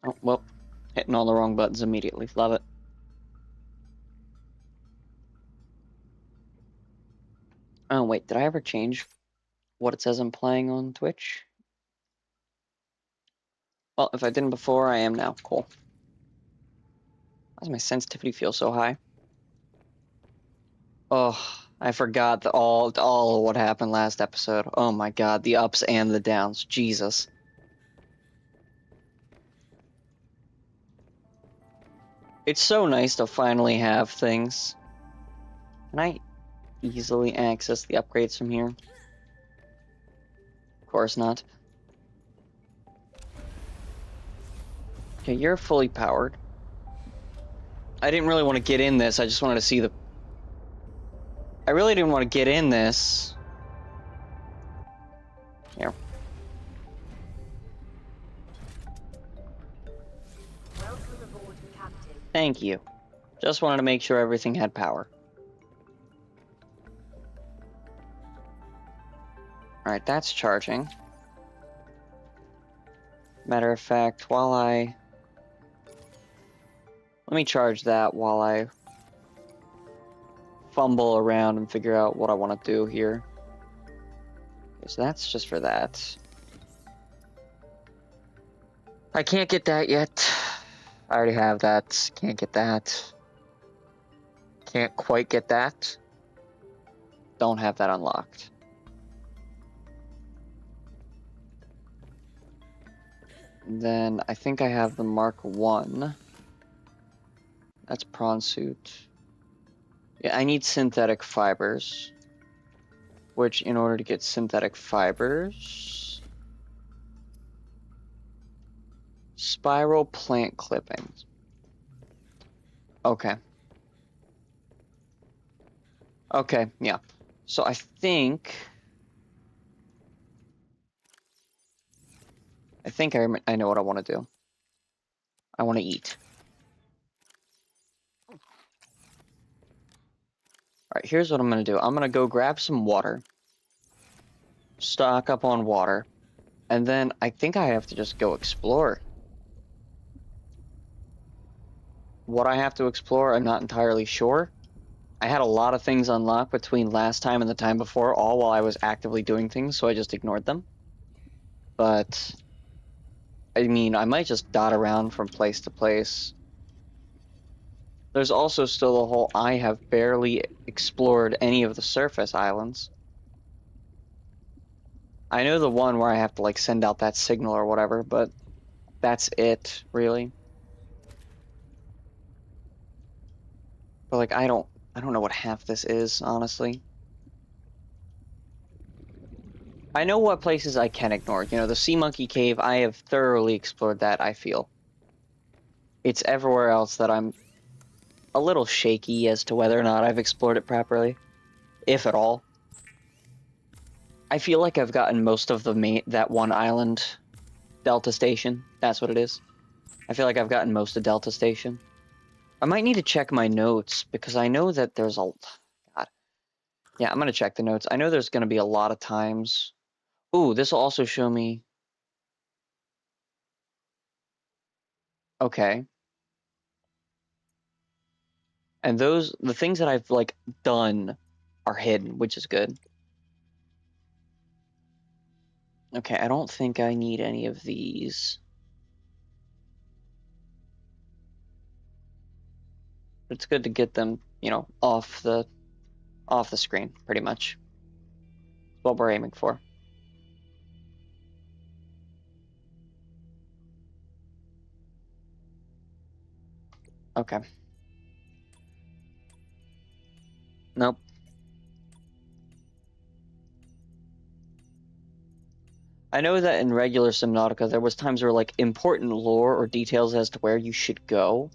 Oh, well, hitting all the wrong buttons immediately. Love it. Oh, wait, did I ever change what it says I'm playing on Twitch? Well, if I didn't before, I am now. Cool. Why does my sensitivity feel so high? Oh, I forgot all of what happened last episode. Oh my god, the ups and the downs. Jesus. It's so nice to finally have things. Can I easily access the upgrades from here? Of course not. Okay, you're fully powered. I didn't really want to get in this. I just wanted to see the... I really didn't want to get in this. Here. Welcome aboard, Captain. Thank you. Just wanted to make sure everything had power. Alright, that's charging. Matter of fact, let me charge that while I fumble around and figure out what I want to do here. Okay, so that's just for that. I can't get that yet. I already have that. Can't get that. Can't quite get that. Don't have that unlocked. Then I think I have the Mark 1. That's prawn suit. Yeah, I need synthetic fibers. Which, in order to get synthetic fibers... Spiral plant clippings. Okay. Okay, yeah. So I think I know what I want to do. I want to eat. Alright, here's what I'm going to do. I'm going to go grab some water. Stock up on water. And then I think I have to just go explore. What I have to explore, I'm not entirely sure. I had a lot of things unlocked between last time and the time before, all while I was actively doing things, so I just ignored them. But, I mean, I might just dot around from place to place. There's also still the whole I have barely explored any of the surface islands. I know the one where I have to like send out that signal or whatever, but that's it, really. But like I don't know what half this is, honestly. I know what places I can ignore. You know, the Sea Monkey Cave, I have thoroughly explored that, I feel. It's everywhere else that I'm a little shaky as to whether or not I've explored it properly, if at all. I feel like I've gotten most of that one island, Delta Station. That's what it is. I feel like I've gotten most of Delta Station. I might need to check my notes because I know that there's a... God. Yeah, I'm going to check the notes. I know there's going to be a lot of times... Ooh, this will also show me... Okay. And the things that I've, like, done are hidden, which is good. Okay, I don't think I need any of these. It's good to get them, you know, off the screen, pretty much. That's what we're aiming for. Okay. Nope. I know that in regular Subnautica, there was times where, like, important lore or details as to where you should go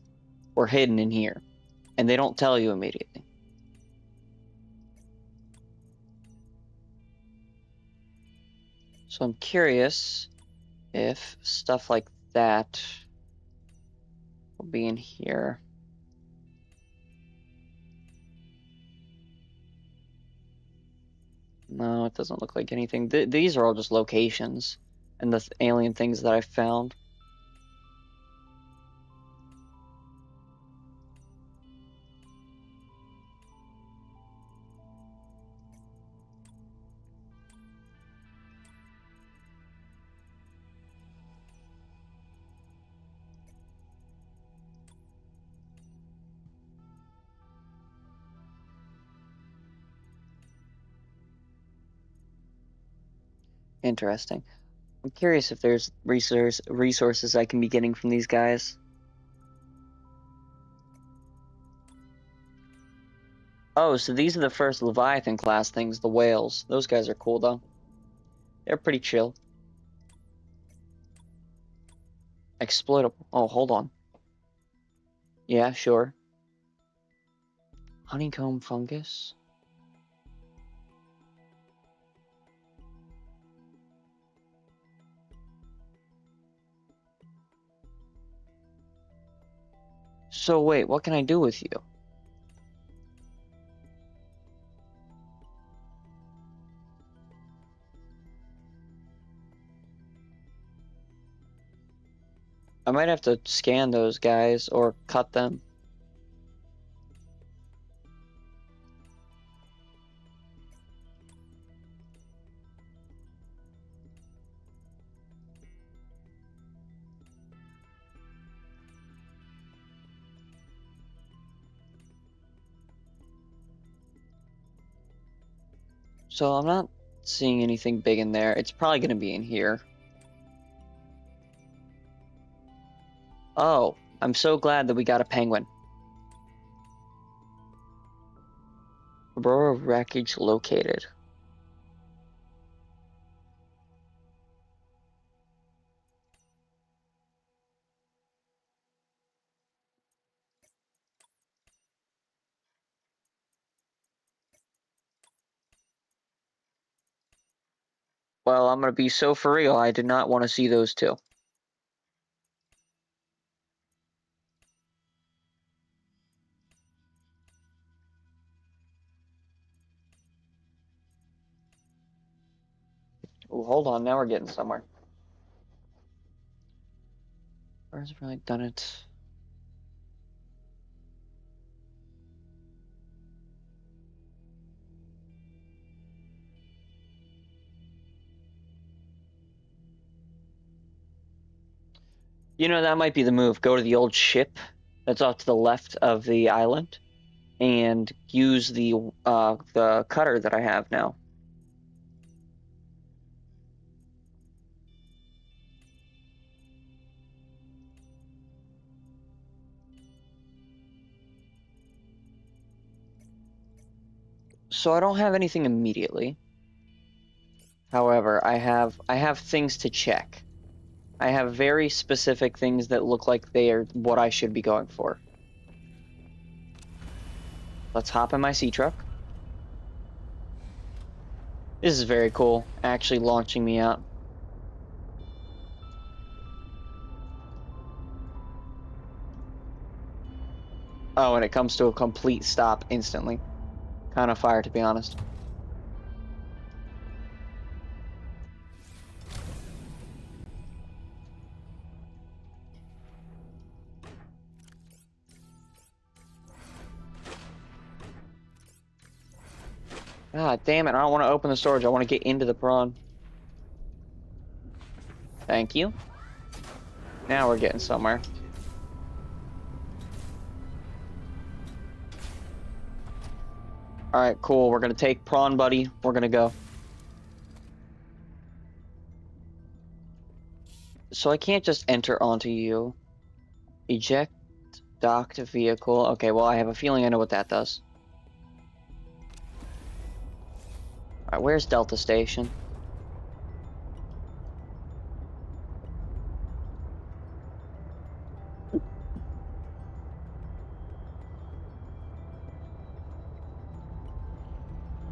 were hidden in here, and they don't tell you immediately. So I'm curious if stuff like that will be in here. No, it doesn't look like anything. These are all just locations and the alien things that I found. Interesting. I'm curious if there's resources I can be getting from these guys. Oh, so these are the first Leviathan class things, the whales. Those guys are cool though. They're pretty chill. Exploitable. Oh, hold on. Yeah, sure. Honeycomb fungus. So wait, what can I do with you? I might have to scan those guys or cut them. So I'm not seeing anything big in there. It's probably going to be in here. Oh, I'm so glad that we got a penguin. Aurora wreckage located. Well, I'm going to be so for real. I did not want to see those two. Ooh, hold on. Now we're getting somewhere. Where's it really done it? You know, that might be the move. Go to the old ship that's off to the left of the island and use the cutter that I have now. So I don't have anything immediately. However, I have things to check. I have very specific things that look like they are what I should be going for. Let's hop in my sea truck. This is very cool, actually launching me out. Oh, and it comes to a complete stop instantly. Kind of fire, to be honest. God damn it, I don't want to open the storage. I want to get into the prawn. Thank you. Now we're getting somewhere. Alright, cool. We're going to take prawn, buddy. We're going to go. So I can't just enter onto you. Eject docked vehicle. Okay, well, I have a feeling I know what that does. Alright, where's Delta Station?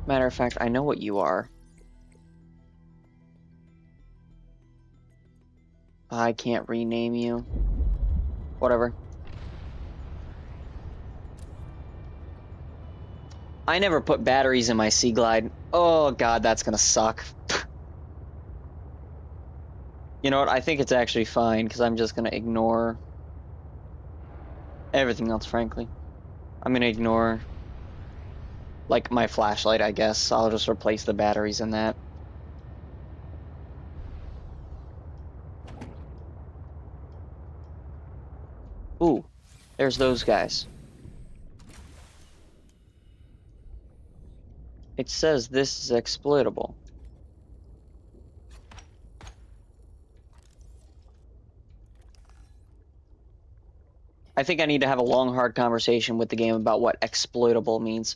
Matter of fact, I know what you are. I can't rename you. Whatever. I never put batteries in my Sea Glide. Oh god, that's gonna suck. You know what? I think it's actually fine, because I'm just gonna ignore everything else, frankly. I'm gonna ignore, like, my flashlight, I guess. I'll just replace the batteries in that. Ooh, there's those guys. It says this is exploitable. I think I need to have a long, hard conversation with the game about what exploitable means.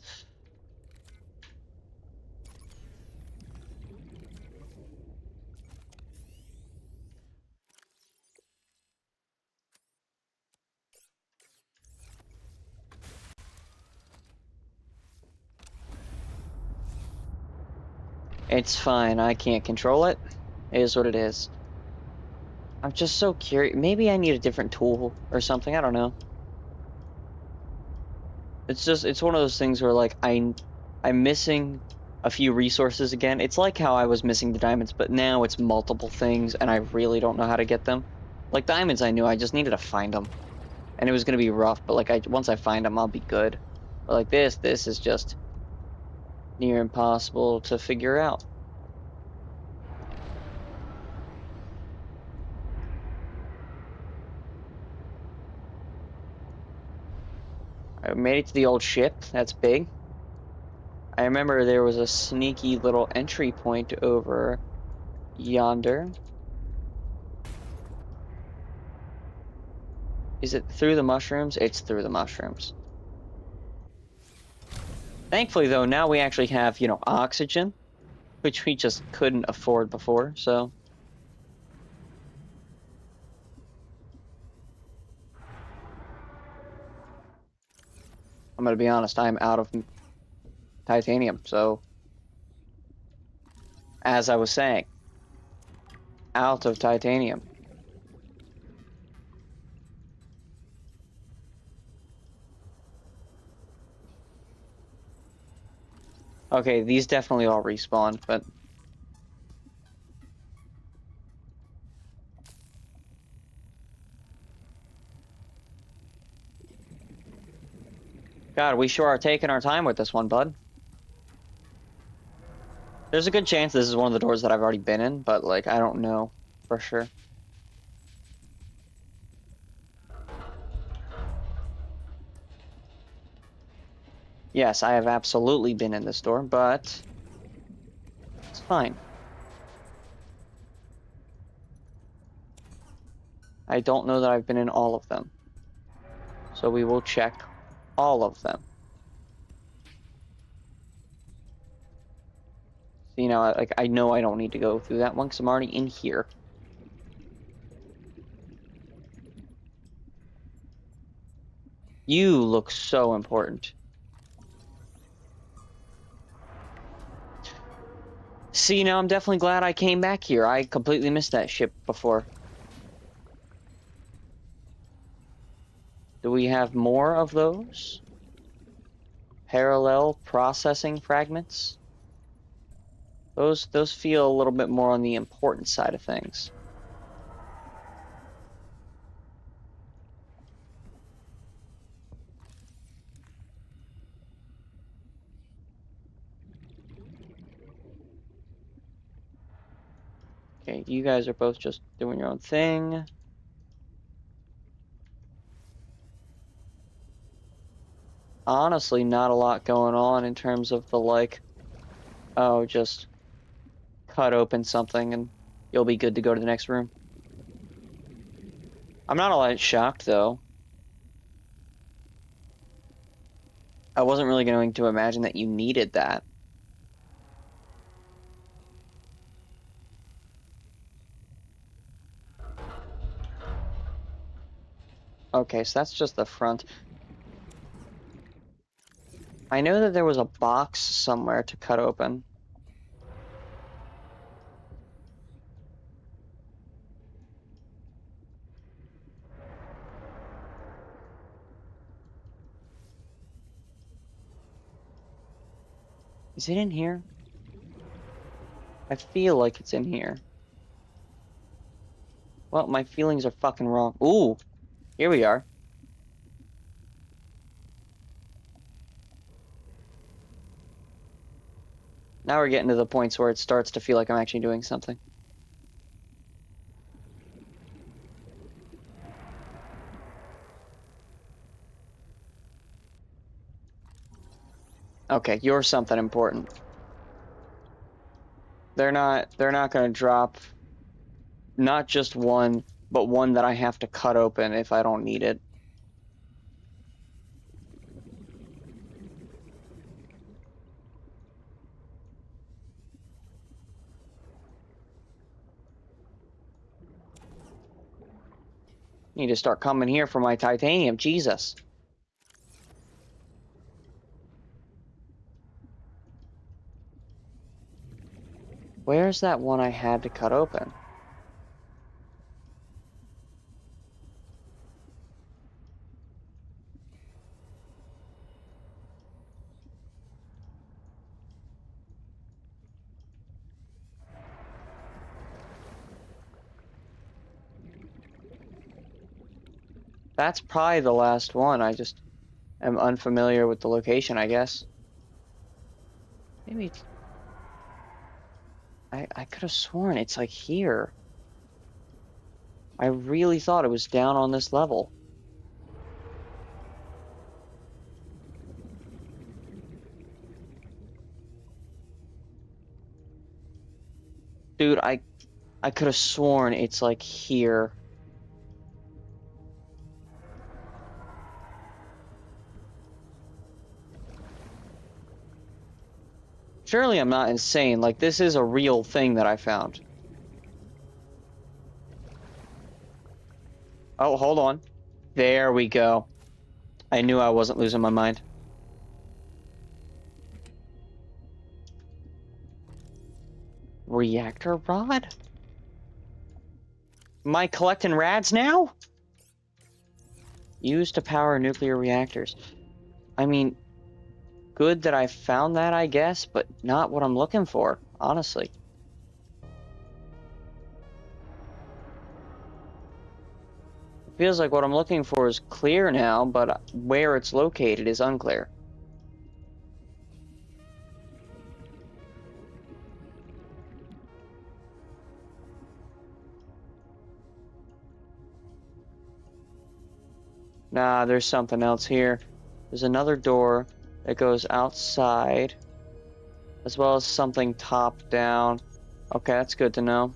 It's fine. I can't control it. It is what it is. I'm just so curious. Maybe I need a different tool or something. I don't know. It's one of those things where like I'm missing a few resources again. It's like how I was missing the diamonds, but now it's multiple things and I really don't know how to get them. Like diamonds I knew I just needed to find them. And it was going to be rough, but like once I find them I'll be good. But like this is just near impossible to figure out. I made it to the old ship. That's big. I remember there was a sneaky little entry point over yonder. Is it through the mushrooms? It's through the mushrooms. Thankfully, though, now we actually have, oxygen, which we just couldn't afford before, so. I'm gonna be honest, I'm out of titanium, so. As I was saying, out of titanium. Okay, these definitely all respawned, but. God, we sure are taking our time with this one, bud. There's a good chance this is one of the doors that I've already been in, but, like, I don't know for sure. Yes, I have absolutely been in this door, but it's fine. I don't know that I've been in all of them. So we will check all of them. So, like, I know I don't need to go through that one because I'm already in here. You look so important. See, now I'm definitely glad I came back here. I completely missed that ship before. Do we have more of those? Parallel processing fragments? Those feel a little bit more on the important side of things. Okay, you guys are both just doing your own thing. Honestly, not a lot going on in terms of the, like, oh, just cut open something and you'll be good to go to the next room. I'm not all that shocked, though. I wasn't really going to imagine that you needed that. Okay, so that's just the front. I know that there was a box somewhere to cut open. Is it in here? I feel like it's in here. Well, my feelings are fucking wrong. Ooh, here we are. Now we're getting to the points where it starts to feel like I'm actually doing something. Okay, you're something important. They're not gonna drop not just one, but one that I have to cut open if I don't need it. Need to start coming here for my titanium. Jesus. Where's that one I had to cut open? That's probably the last one. I just am unfamiliar with the location, I guess. Maybe it's... I could have sworn it's like here. I really thought it was down on this level. Dude, I could have sworn it's like here. Surely I'm not insane. Like, this is a real thing that I found. Oh, hold on. There we go. I knew I wasn't losing my mind. Reactor rod? Am I collecting rads now? Used to power nuclear reactors. I mean, good that I found that, I guess, but not what I'm looking for, honestly. It feels like what I'm looking for is clear now, but where it's located is unclear. Nah, there's something else here. There's another door that goes outside, as well as something top down. Okay, that's good to know.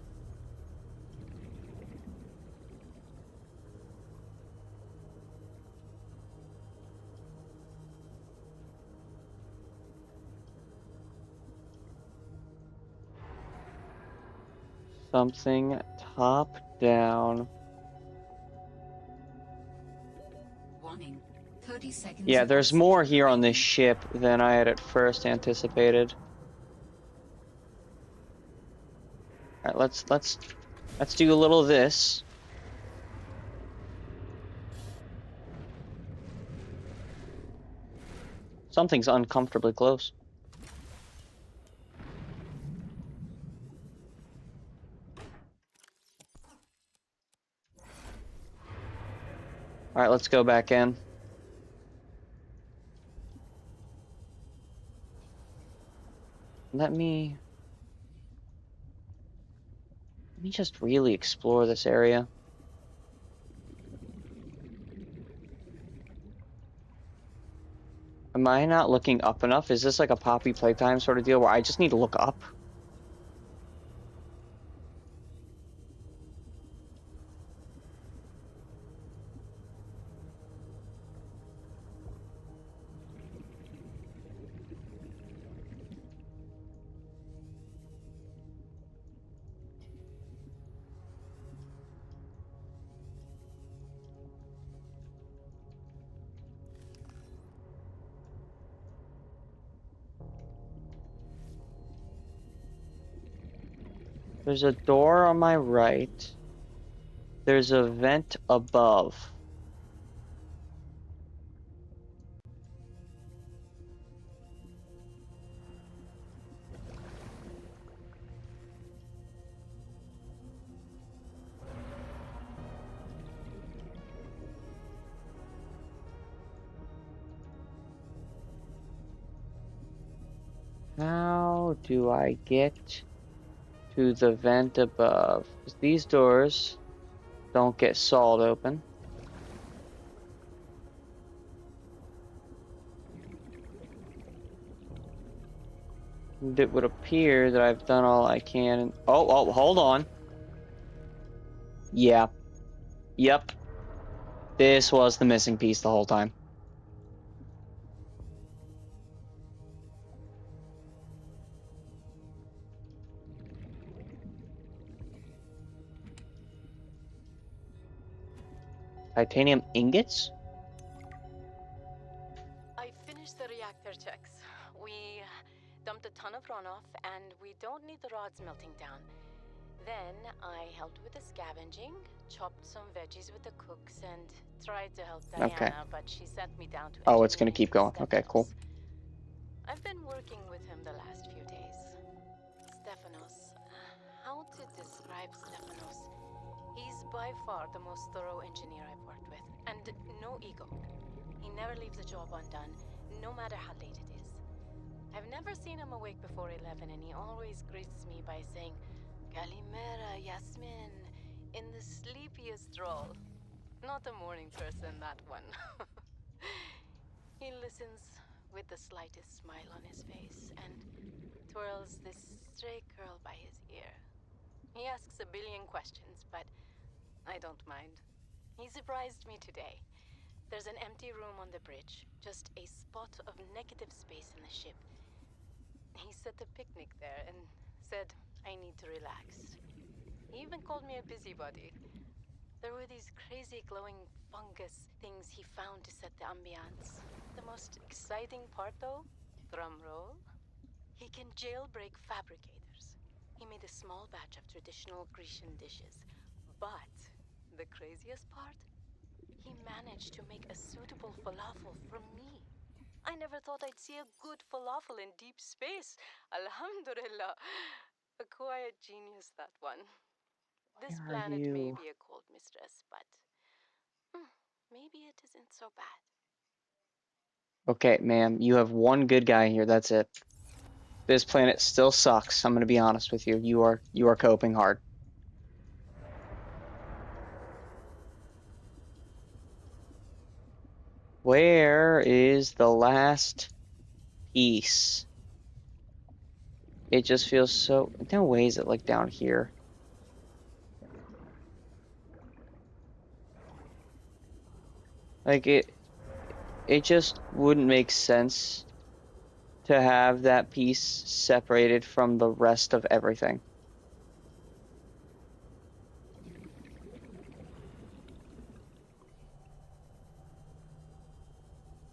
Something top down. Warning. 30 seconds. Yeah, there's more here on this ship than I had at first anticipated. All right, let's do a little of this. Something's uncomfortably close. All right, let's go back in. Let me just really explore this area. Am I not looking up enough? Is this like a Poppy Playtime sort of deal where I just need to look up? There's a door on my right. There's a vent above. How do I get to the vent above? 'Cause these doors don't get sawed open. And it would appear that I've done all I can. Oh, hold on. Yeah. Yep. This was the missing piece the whole time. Titanium ingots? I finished the reactor checks. We dumped a ton of runoff, and we don't need the rods melting down. Then I helped with the scavenging, chopped some veggies with the cooks, and tried to help Diana, Okay. but she sent me down to Oh, it's gonna engineering keep with going. Okay, cool. Stefanos. I've been working with him the last few days. Stefanos. How to describe Stefanos? He's by far the most thorough engineer I've worked with, and no ego. He never leaves a job undone, no matter how late it is. I've never seen him awake before 11, and he always greets me by saying, Kalimera, Yasmin, in the sleepiest drawl. Not a morning person, that one. He listens with the slightest smile on his face and twirls this stray curl by his ear. He asks a billion questions, but I don't mind. He surprised me today. There's an empty room on the bridge, just a spot of negative space in the ship. He set a picnic there and said I need to relax. He even called me a busybody. There were these crazy glowing fungus things he found to set the ambiance. The most exciting part, though, drum roll, he can jailbreak fabricators. He made a small batch of traditional Grecian dishes. But the craziest part? He managed to make a suitable falafel for me. I never thought I'd see a good falafel in deep space. Alhamdulillah. A quiet genius, that one. This Where are planet may you? be a cold mistress, but maybe it isn't so bad. Okay, ma'am, you have one good guy here. That's it. This planet still sucks. I'm gonna be honest with you. You are coping hard. Where is the last piece? It just feels so. No way is it like down here. Like it just wouldn't make sense to have that piece separated from the rest of everything.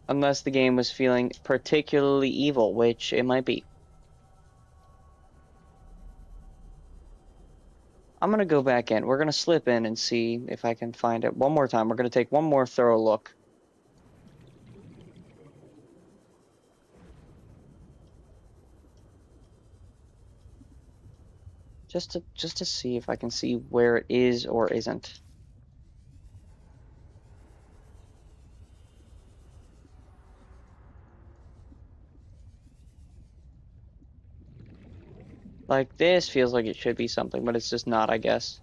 Unless the game was feeling particularly evil, which it might be. I'm gonna go back in. We're gonna slip in and see if I can find it one more time. We're gonna take one more thorough look. Just to see if I can see where it is or isn't. Like this feels like it should be something, but it's just not, I guess.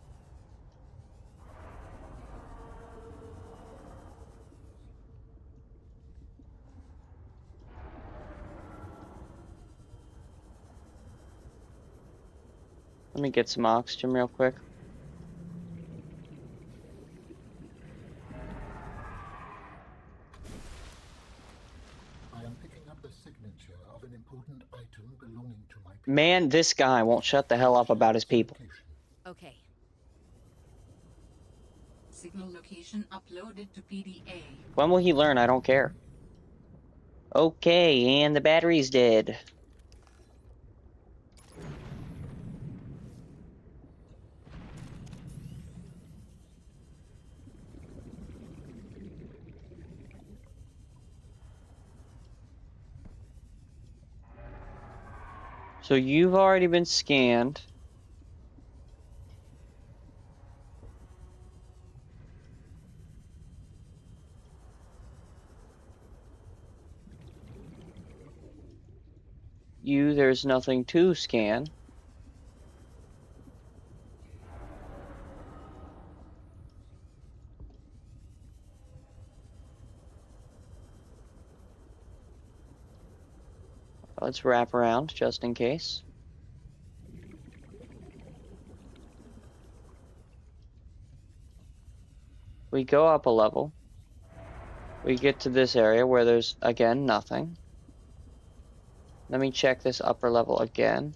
Let me get some oxygen real quick. I am picking up the signature of an important item belonging to my people. Man, this guy won't shut the hell up about his people. Location. Okay. Signal location uploaded to PDA. When will he learn? I don't care. Okay, and the battery's dead. So you've already been scanned. There's nothing to scan. Let's wrap around just in case. We go up a level. We get to this area where there's, again, nothing. Let me check this upper level again.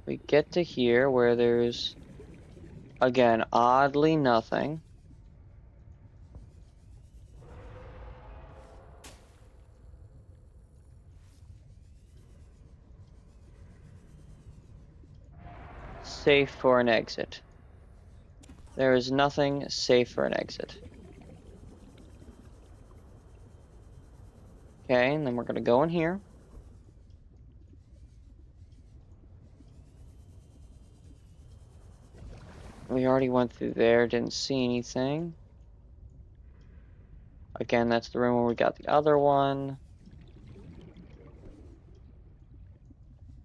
We get to here where there's, again, oddly nothing. Safe for an exit. There is nothing safe for an exit. Okay, and then we're gonna go in here. We already went through there, didn't see anything. Again, that's the room where we got the other one.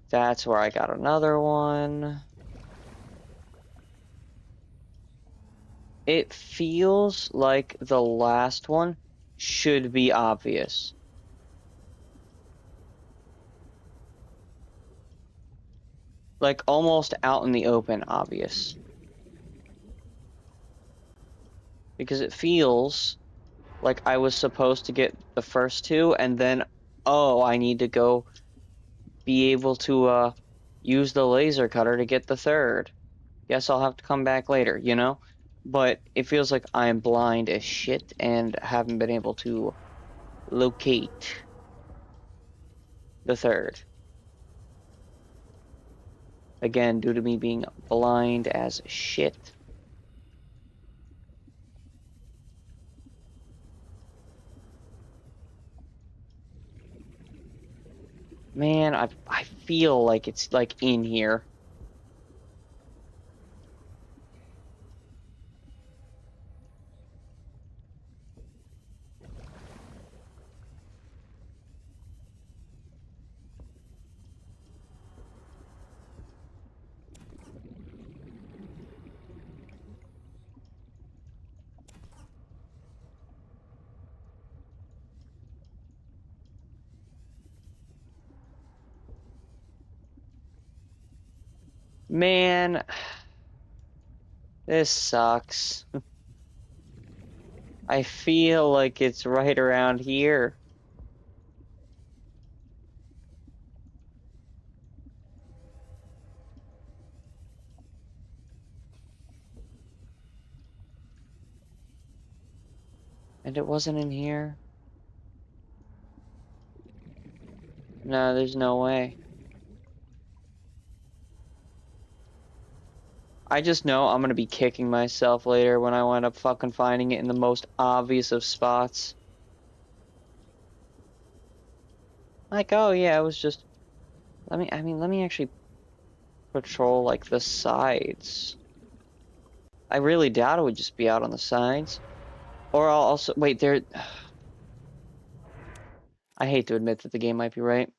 That's where I got another one. It feels like the last one should be obvious. Like almost out in the open obvious. Because it feels like I was supposed to get the first two and then, oh, I need to go be able to use the laser cutter to get the third. Guess I'll have to come back later, you know? But it feels like I'm blind as shit and haven't been able to locate the third. Again, due to me being blind as shit. Man, I feel like it's like in here. Man, this sucks. I feel like it's right around here. And it wasn't in here? No, there's no way. I just know I'm gonna be kicking myself later when I wind up fucking finding it in the most obvious of spots. Like, oh yeah, it was just... let me actually patrol, like, the sides. I really doubt it would just be out on the sides. Or I'll also... Wait, there... I hate to admit that the game might be right.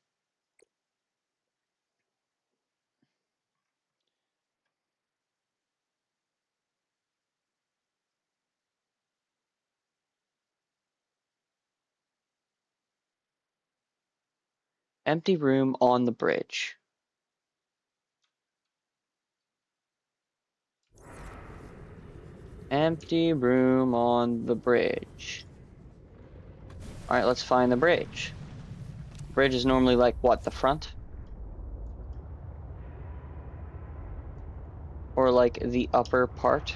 Empty room on the bridge. Empty room on the bridge. Alright, let's find the bridge. Bridge is normally like, what, the front? Or like the upper part?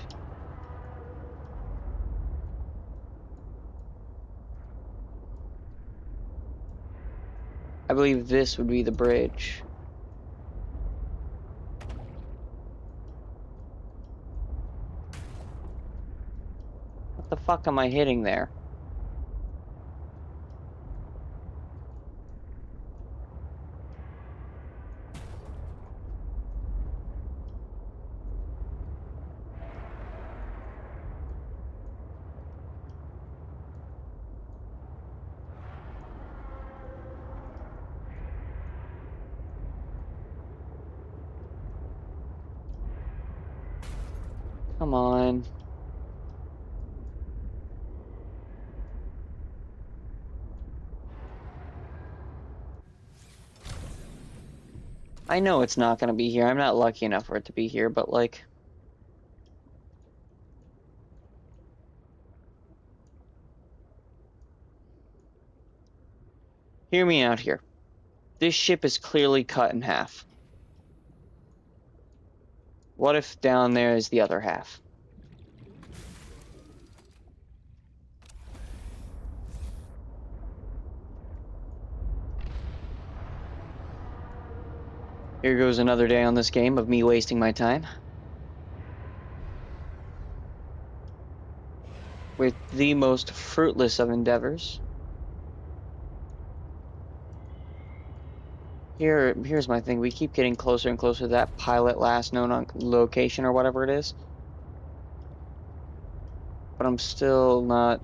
I believe this would be the bridge. What the fuck am I hitting there? Come on. I know it's not gonna be here. I'm not lucky enough for it to be here, but like... Hear me out here. This ship is clearly cut in half. What if down there is the other half? Here goes another day on this game of me wasting my time. With the most fruitless of endeavors. Here's my thing. We keep getting closer and closer to that pilot last known location or whatever it is. But I'm still not...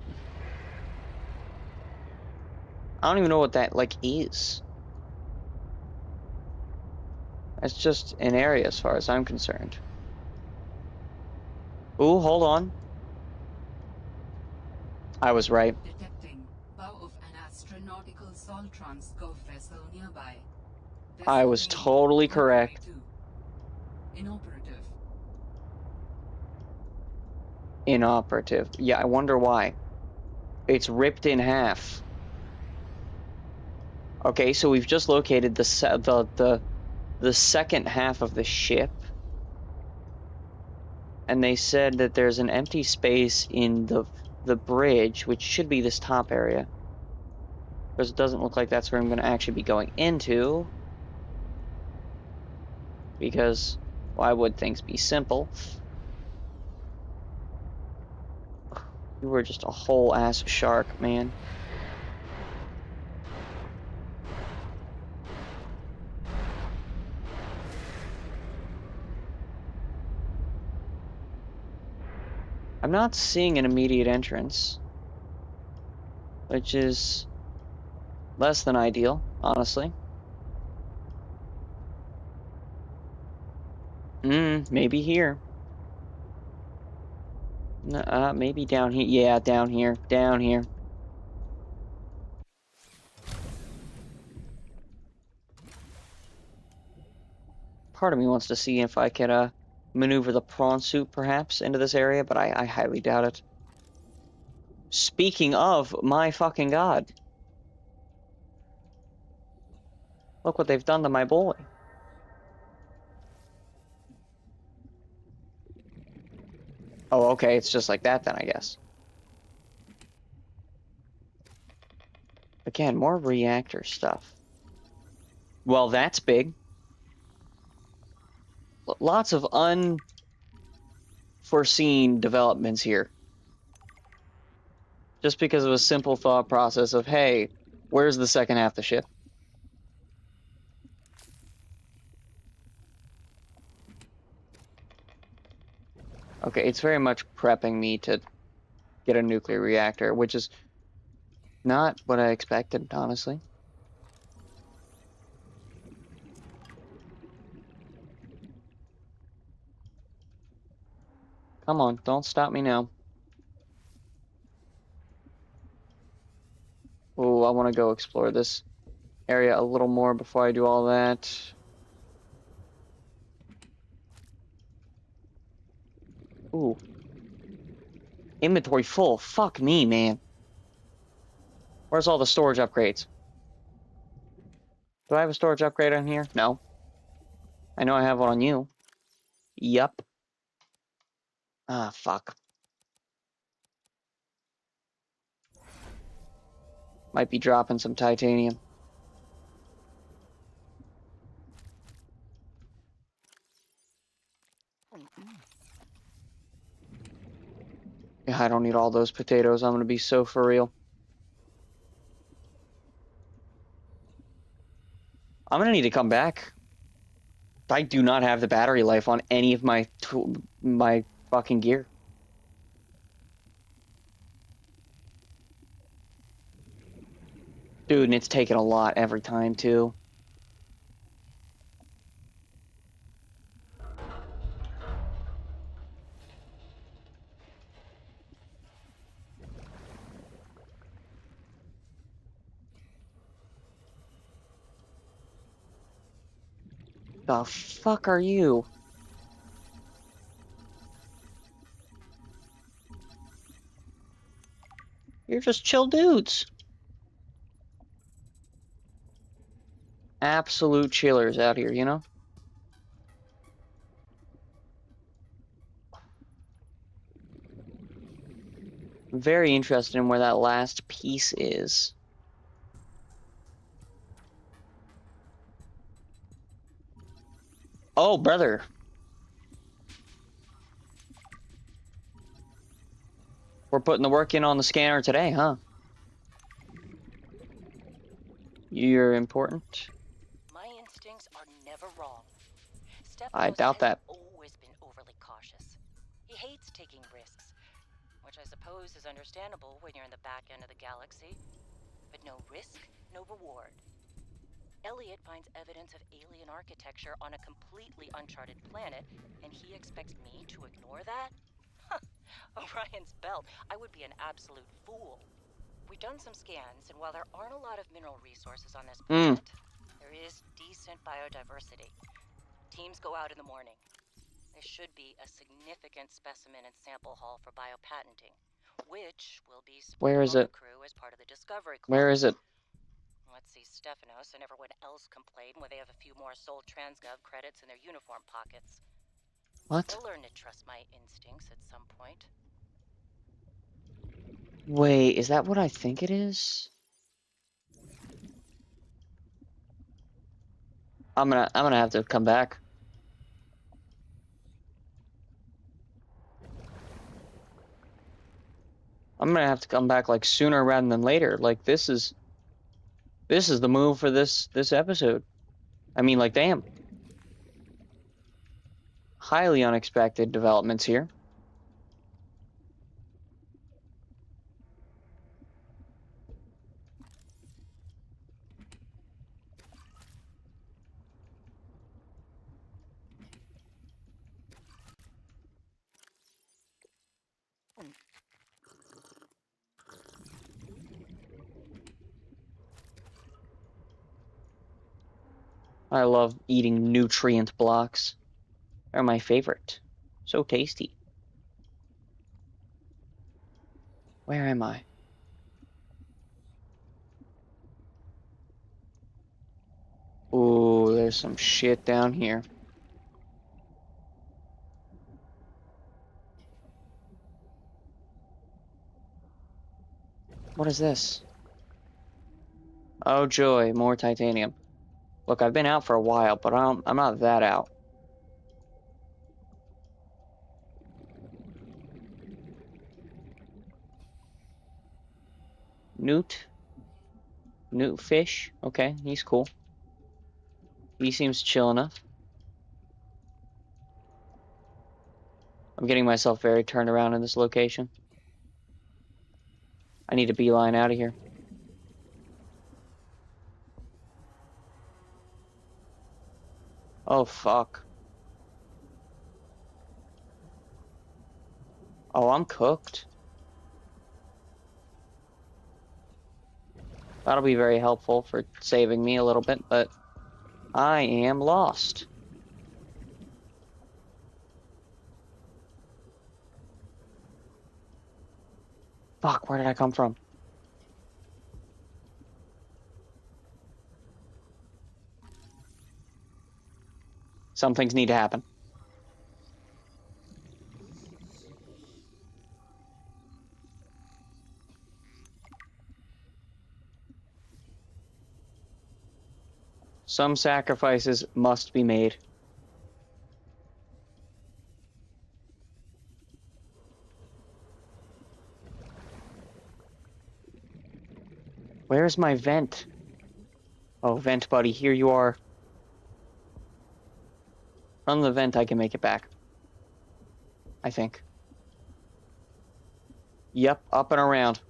I don't even know what that, like, is. It's just an area as far as I'm concerned. Ooh, hold on. I was right. Detecting bow of an astronautical Soltrons Gov vessel nearby. I Vessel was name, totally Mercury correct. 2. Inoperative. Inoperative. Yeah, I wonder why. It's ripped in half. Okay, so we've just located the second half of the ship, and they said that there's an empty space in the bridge, which should be this top area, because it doesn't look like that's where I'm going to actually be going into. Because why would things be simple? You were just a whole ass shark, man. I'm not seeing an immediate entrance, which is less than ideal, honestly. Maybe here. Maybe down here. Yeah, down here. Down here. Part of me wants to see if I could maneuver the prawn suit perhaps into this area, but I highly doubt it. Speaking of, my fucking god. Look what they've done to my boy. Oh, okay, it's just like that then, I guess. Again, more reactor stuff. Well, that's big. Lots of unforeseen developments here. Just because of a simple thought process of, hey, where's the second half of the ship? Okay, it's very much prepping me to get a nuclear reactor, which is not what I expected, honestly. Come on, don't stop me now. Oh, I want to go explore this area a little more before I do all that. Ooh, inventory full. Fuck me, man. Where's all the storage upgrades? Do I have a storage upgrade on here? No. I know I have one on you. Yup. Ah, fuck. Might be dropping some titanium. Yeah, I don't need all those potatoes. I'm gonna be so for real. I'm gonna need to come back. I do not have the battery life on any of my fucking gear. Dude, and it's taking a lot every time too. The fuck are you? You're just chill dudes. Absolute chillers out here, you know? very interested in where that last piece is. Oh, brother. We're putting the work in on the scanner today, huh? You're important. My instincts are never wrong. I Stephanos doubt has that. always been overly cautious. He hates taking risks, which I suppose is understandable when you're in the back end of the galaxy. But no risk, no reward. Elliot finds evidence of alien architecture on a completely uncharted planet, and he expects me to ignore that? Orion's belt, I would be an absolute fool. We've done some scans, and while there aren't a lot of mineral resources on this planet, there is decent biodiversity. Teams go out in the morning. There should be a significant specimen and sample haul for biopatenting, which will be split Where is among it? the crew as part of the Discovery Club. Where is it? Let's see, Stephanos and everyone else complain when they have a few more Sol Transgov credits in their uniform pockets. What? They'll learn to trust my instincts at some point. Wait, is that what I think it is? I'm gonna have to come back. I'm gonna have to come back like sooner rather than later. Like this is the move for this episode. I mean, like, damn. Highly unexpected developments here. I love eating nutrient blocks. They're my favorite. So tasty. Where am I? Ooh, there's some shit down here. What is this? Oh joy, more titanium. Look, I've been out for a while, but I'm not that out. Newt? Newt fish? Okay, he's cool. He seems chill enough. I'm getting myself very turned around in this location. I need a beeline out of here. Oh, fuck. Oh, I'm cooked. That'll be very helpful for saving me a little bit, but I am lost. Fuck, where did I come from? Some things need to happen. Some sacrifices must be made. Where's my vent? Oh, vent buddy, here you are. From the vent, I can make it back. I think. Yep, up and around.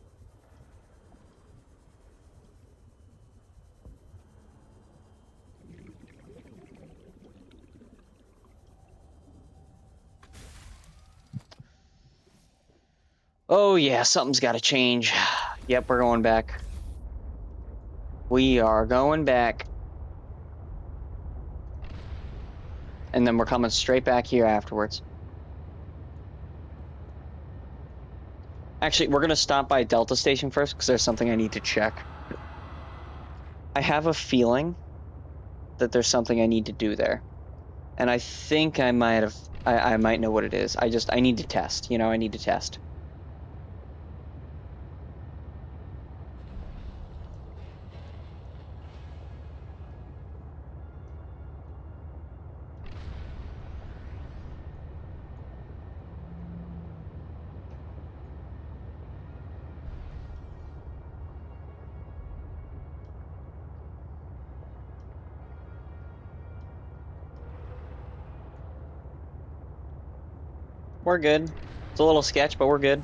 Oh yeah, something's got to change. Yep, we're going back. We are going back. And then we're coming straight back here afterwards. Actually, we're going to stop by Delta Station first because there's something I need to check. I have a feeling that there's something I need to do there. And I think I might have... I might know what it is. I need to test. You know, I need to test. We're good. It's a little sketch, but we're good.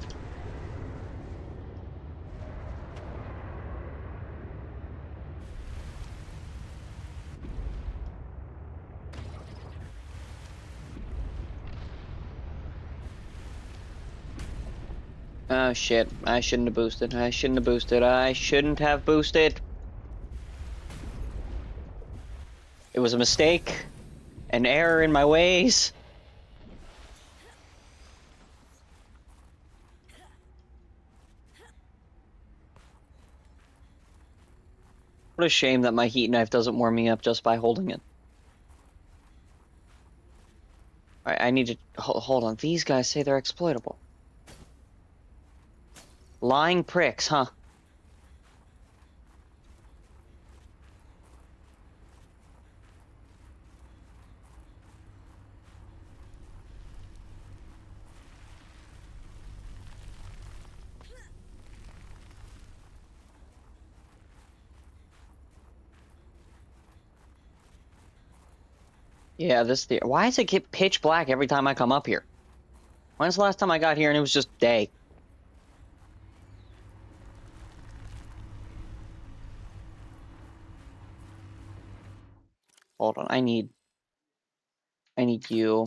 Oh shit, I shouldn't have boosted. I shouldn't have boosted. I shouldn't have boosted. It was a mistake. An error in my ways. What a shame that my heat knife doesn't warm me up just by holding it. Alright, I need to... Hold on. These guys say they're exploitable. Lying pricks, huh? Yeah, this... Why does it get pitch black every time I come up here? When's the last time I got here and it was just day? Hold on, I need you.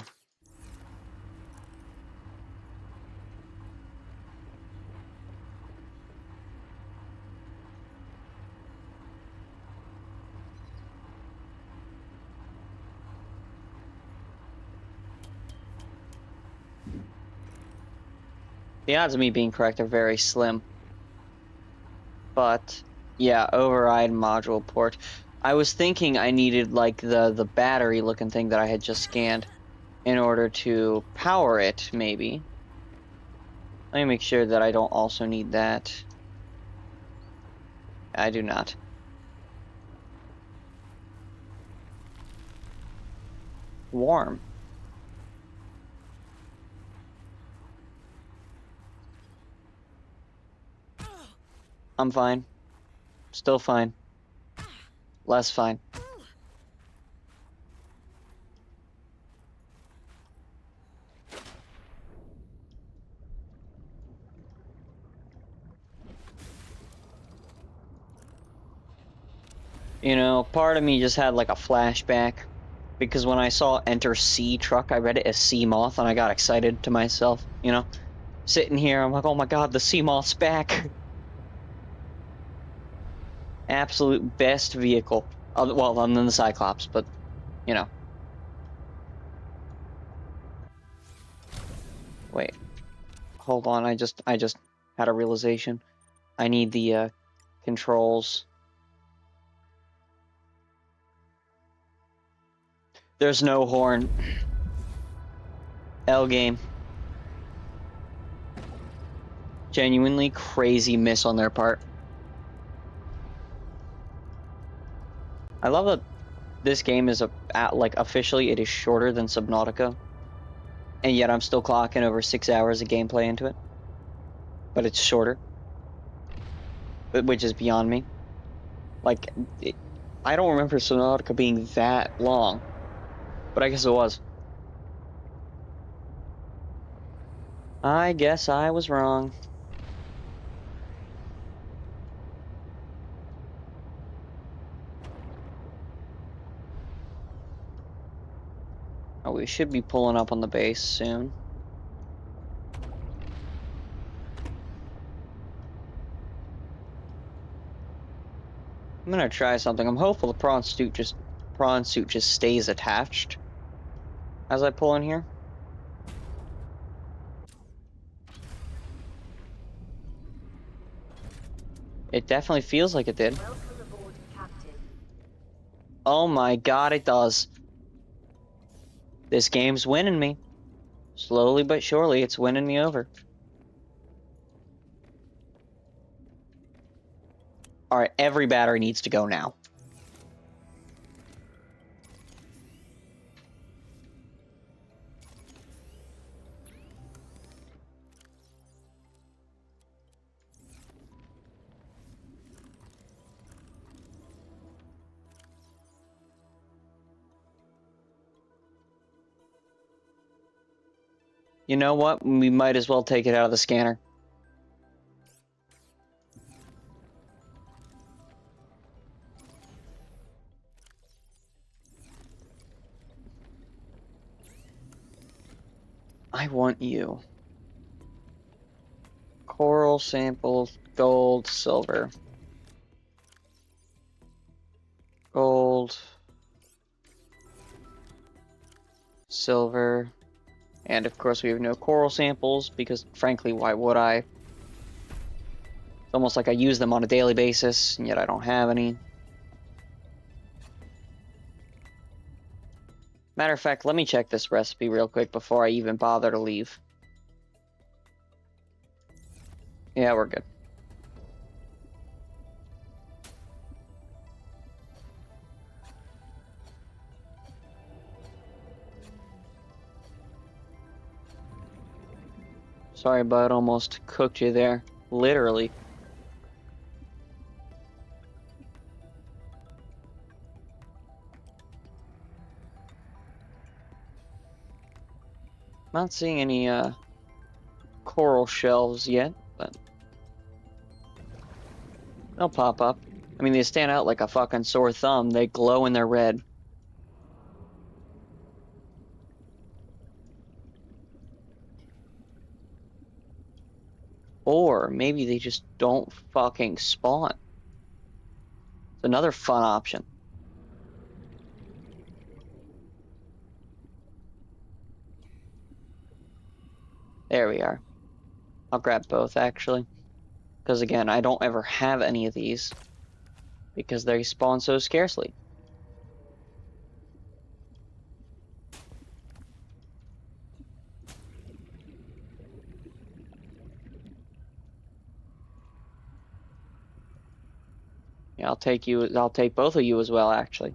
The odds of me being correct are very slim. But, yeah, override module port. I was thinking I needed, like, the battery-looking thing that I had just scanned in order to power it, maybe. Let me make sure that I don't also need that. I do not. Warm. I'm fine. Still fine. Less fine. You know, part of me just had like a flashback because when I saw Enter Sea Truck, I read it as Sea Moth and I got excited to myself, you know? Sitting here, I'm like, oh my god, the Sea Moth's back. Absolute best vehicle. Well, other than the Cyclops, but, you know. Wait. Hold on, I just had a realization. I need the controls. There's no horn. L game. Genuinely crazy miss on their part. I love that this game is like officially it is shorter than Subnautica, and yet I'm still clocking over 6 hours of gameplay into it. But it's shorter, which is beyond me. Like, I don't remember Subnautica being that long, but I guess it was. I guess I was wrong. Oh, we should be pulling up on the base soon. I'm gonna try something. I'm hopeful the prawn suit just stays attached as I pull in here. It definitely feels like it did. Welcome aboard, Captain. Oh my god, it does. This game's winning me. Slowly but surely, it's winning me over. Alright, every battery needs to go now. You know what? We might as well take it out of the scanner. I want you. Coral samples, gold, silver. Gold, silver, and of course we have no coral samples because frankly, why would I? It's almost like I use them on a daily basis, and yet I don't have any. Matter of fact, let me check this recipe real quick before I even bother to leave. Yeah, we're good. Sorry, bud, almost cooked you there. Literally. Not seeing any coral shells yet, but they'll pop up. I mean, they stand out like a fucking sore thumb. They glow and they're red. Or maybe they just don't fucking spawn. It's another fun option. There we are. I'll grab both, actually. Because again, I don't ever have any of these. Because they spawn so scarcely. Yeah, I'll take you. I'll take both of you as well, actually.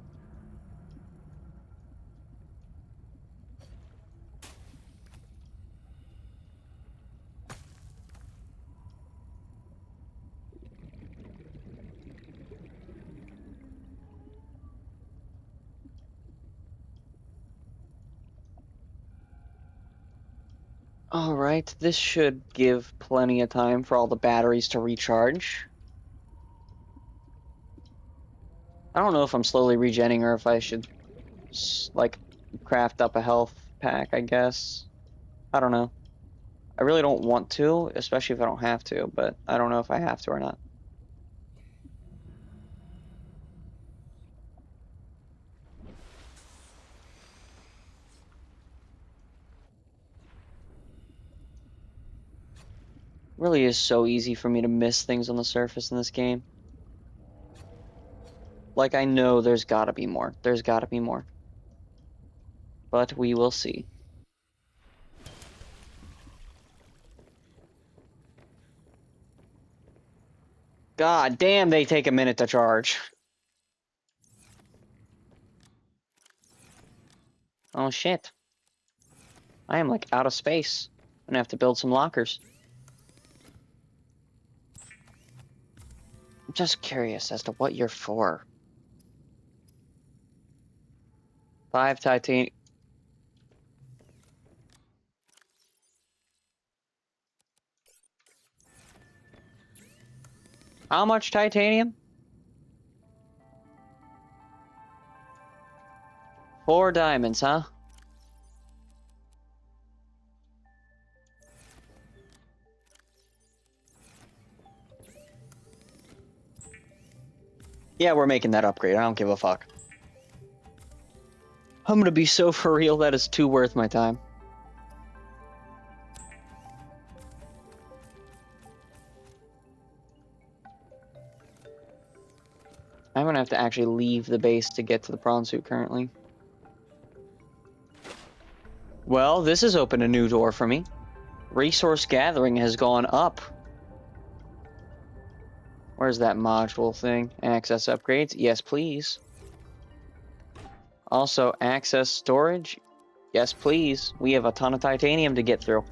Alright, this should give plenty of time for all the batteries to recharge. I don't know if I'm slowly regenning or if I should, like, craft up a health pack, I guess. I don't know. I really don't want to, especially if I don't have to, but I don't know if I have to or not. Really is so easy for me to miss things on the surface in this game. Like, I know there's gotta be more. There's gotta be more. But we will see. God damn, they take a minute to charge. Oh shit. I am like out of space. I'm gonna have to build some lockers. I'm just curious as to what you're for. 5 titanium. How much titanium? 4 diamonds, huh? Yeah, we're making that upgrade. I don't give a fuck. I'm gonna be so for real, that is too worth my time. I'm gonna have to actually leave the base to get to the prawn suit currently. Well, this has opened a new door for me. Resource gathering has gone up. Where's that module thing? Access upgrades? Yes, please. Also, access storage? Yes, please. We have a ton of titanium to get through.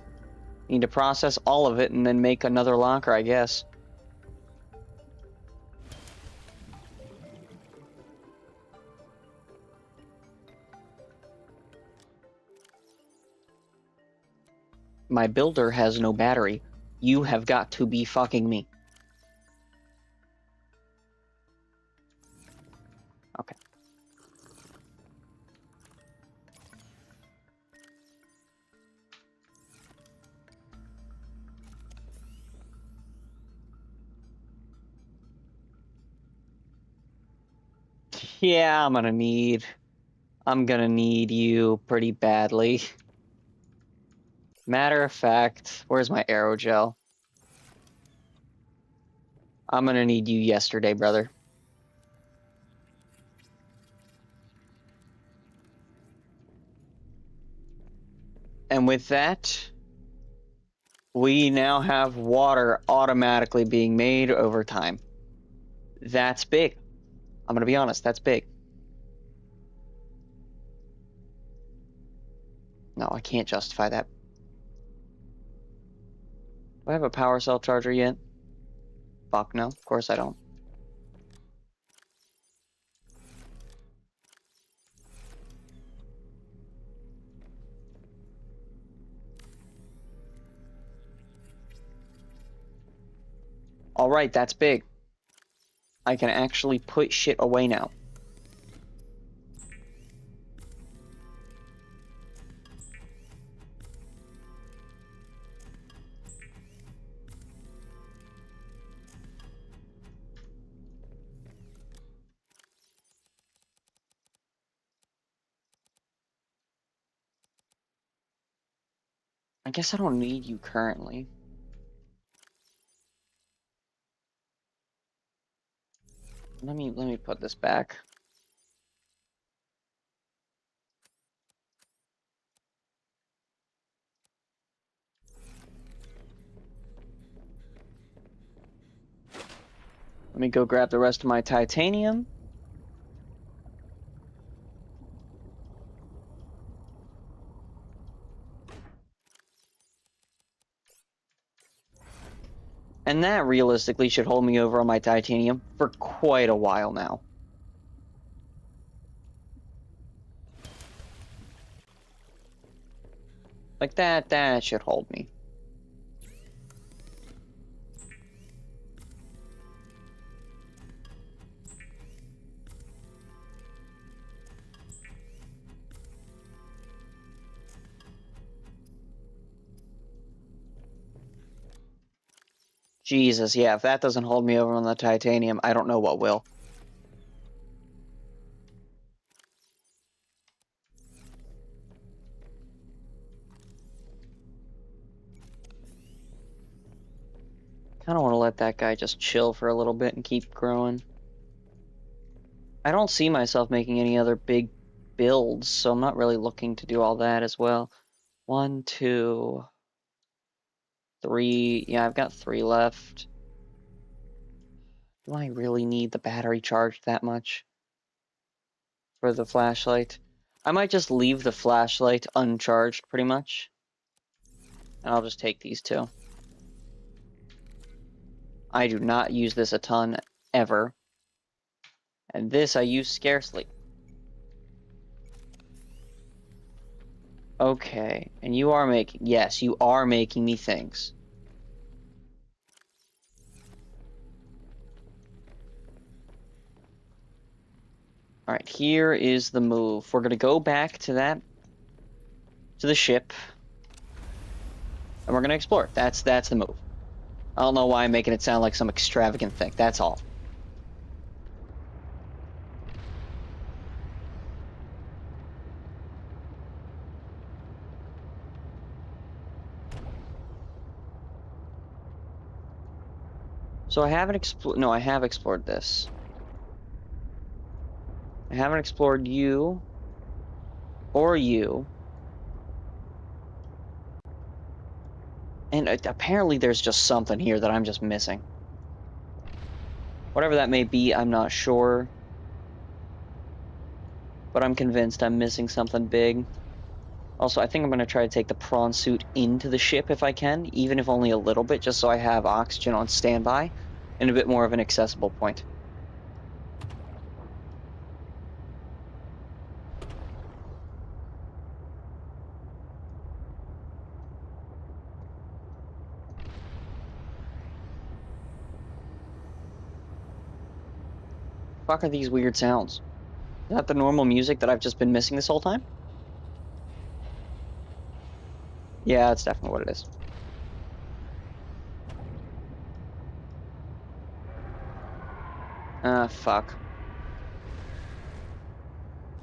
Need to process all of it and then make another locker, I guess. my builder has no battery. You have got to be fucking me. Okay. Yeah, I'm gonna need you pretty badly. Matter of fact, where's my aerogel? I'm gonna need you yesterday, brother. And with that, we now have water automatically being made over time. That's big. I'm gonna be honest, that's big. No, I can't justify that. Do I have a power cell charger yet? Fuck no, of course I don't. Alright, that's big. I can actually put shit away now. I guess I don't need you currently. Let me put this back. Let me go grab the rest of my titanium. And that realistically should hold me over on my titanium for quite a while now. Like that should hold me. Jesus, yeah, if that doesn't hold me over on the titanium, I don't know what will. Kind of want to let that guy just chill for a little bit and keep growing. I don't see myself making any other big builds, so I'm not really looking to do all that as well. 1, 2, 3. Yeah, I've got 3 left. Do I really need the battery charged that much for the flashlight? I might just leave the flashlight uncharged pretty much. And I'll just take these 2. I do not use this a ton ever. And this I use scarcely. Okay, and you are making, yes, you are making me things. Alright, here is the move. We're gonna go back to the ship. And we're gonna explore. That's the move. I don't know why I'm making it sound like some extravagant thing. That's all. So I haven't explored. No, I have explored this. I haven't explored you or you. And apparently there's just something here that I'm just missing. Whatever that may be, I'm not sure. But I'm convinced I'm missing something big. Also, I think I'm going to try to take the prawn suit into the ship if I can, even if only a little bit, just so I have oxygen on standby and a bit more of an accessible point. Fuck are these weird sounds? Is that the normal music that I've just been missing this whole time? Yeah, that's definitely what it is. Ah, fuck.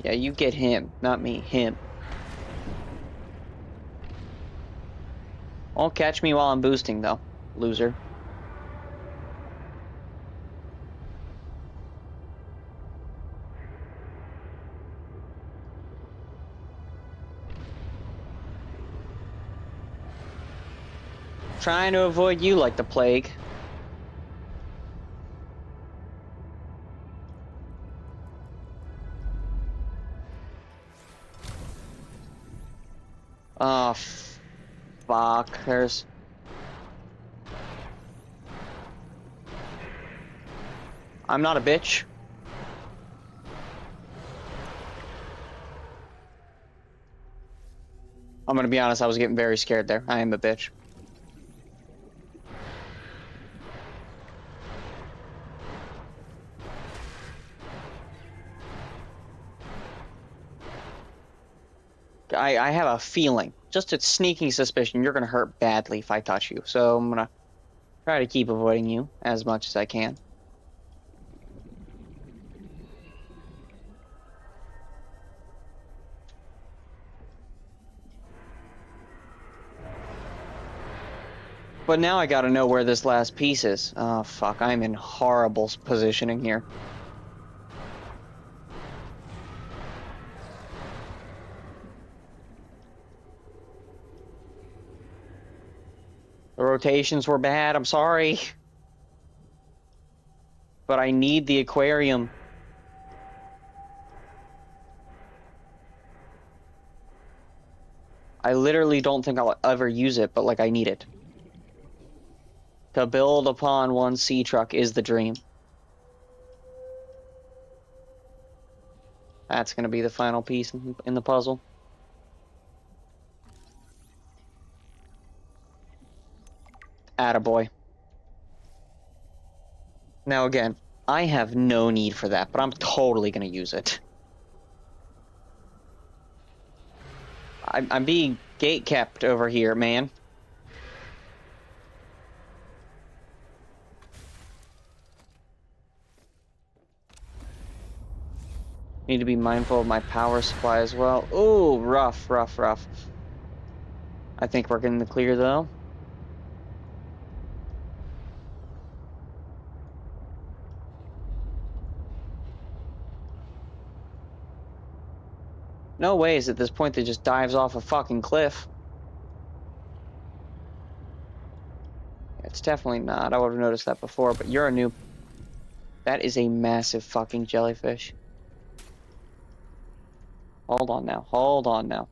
Yeah, you get him, not me, him. Won't catch me while I'm boosting, though, loser. Trying to avoid you like the plague. Oh, fuck. There's... I'm not a bitch. I'm gonna be honest, I was getting very scared there. I am a bitch. I have a feeling, just a sneaking suspicion, you're gonna hurt badly if I touch you. So I'm gonna try to keep avoiding you as much as I can. But now I gotta know where this last piece is. Oh, fuck. I'm in horrible positioning here. The rotations were bad. I'm sorry. But I need the aquarium. I literally don't think I'll ever use it, but, like, I need it. To build upon one sea truck is the dream. That's gonna be the final piece in the puzzle. Attaboy. Now again, I have no need for that, but I'm totally gonna use it. I'm being gate-kept over here, man. Need to be mindful of my power supply as well. Ooh, rough, rough, rough. I think we're getting the clear, though. No ways at this point that just dives off a fucking cliff. It's definitely not. I would have noticed that before, but you're a noob. That is a massive fucking jellyfish. Hold on now. Hold on now.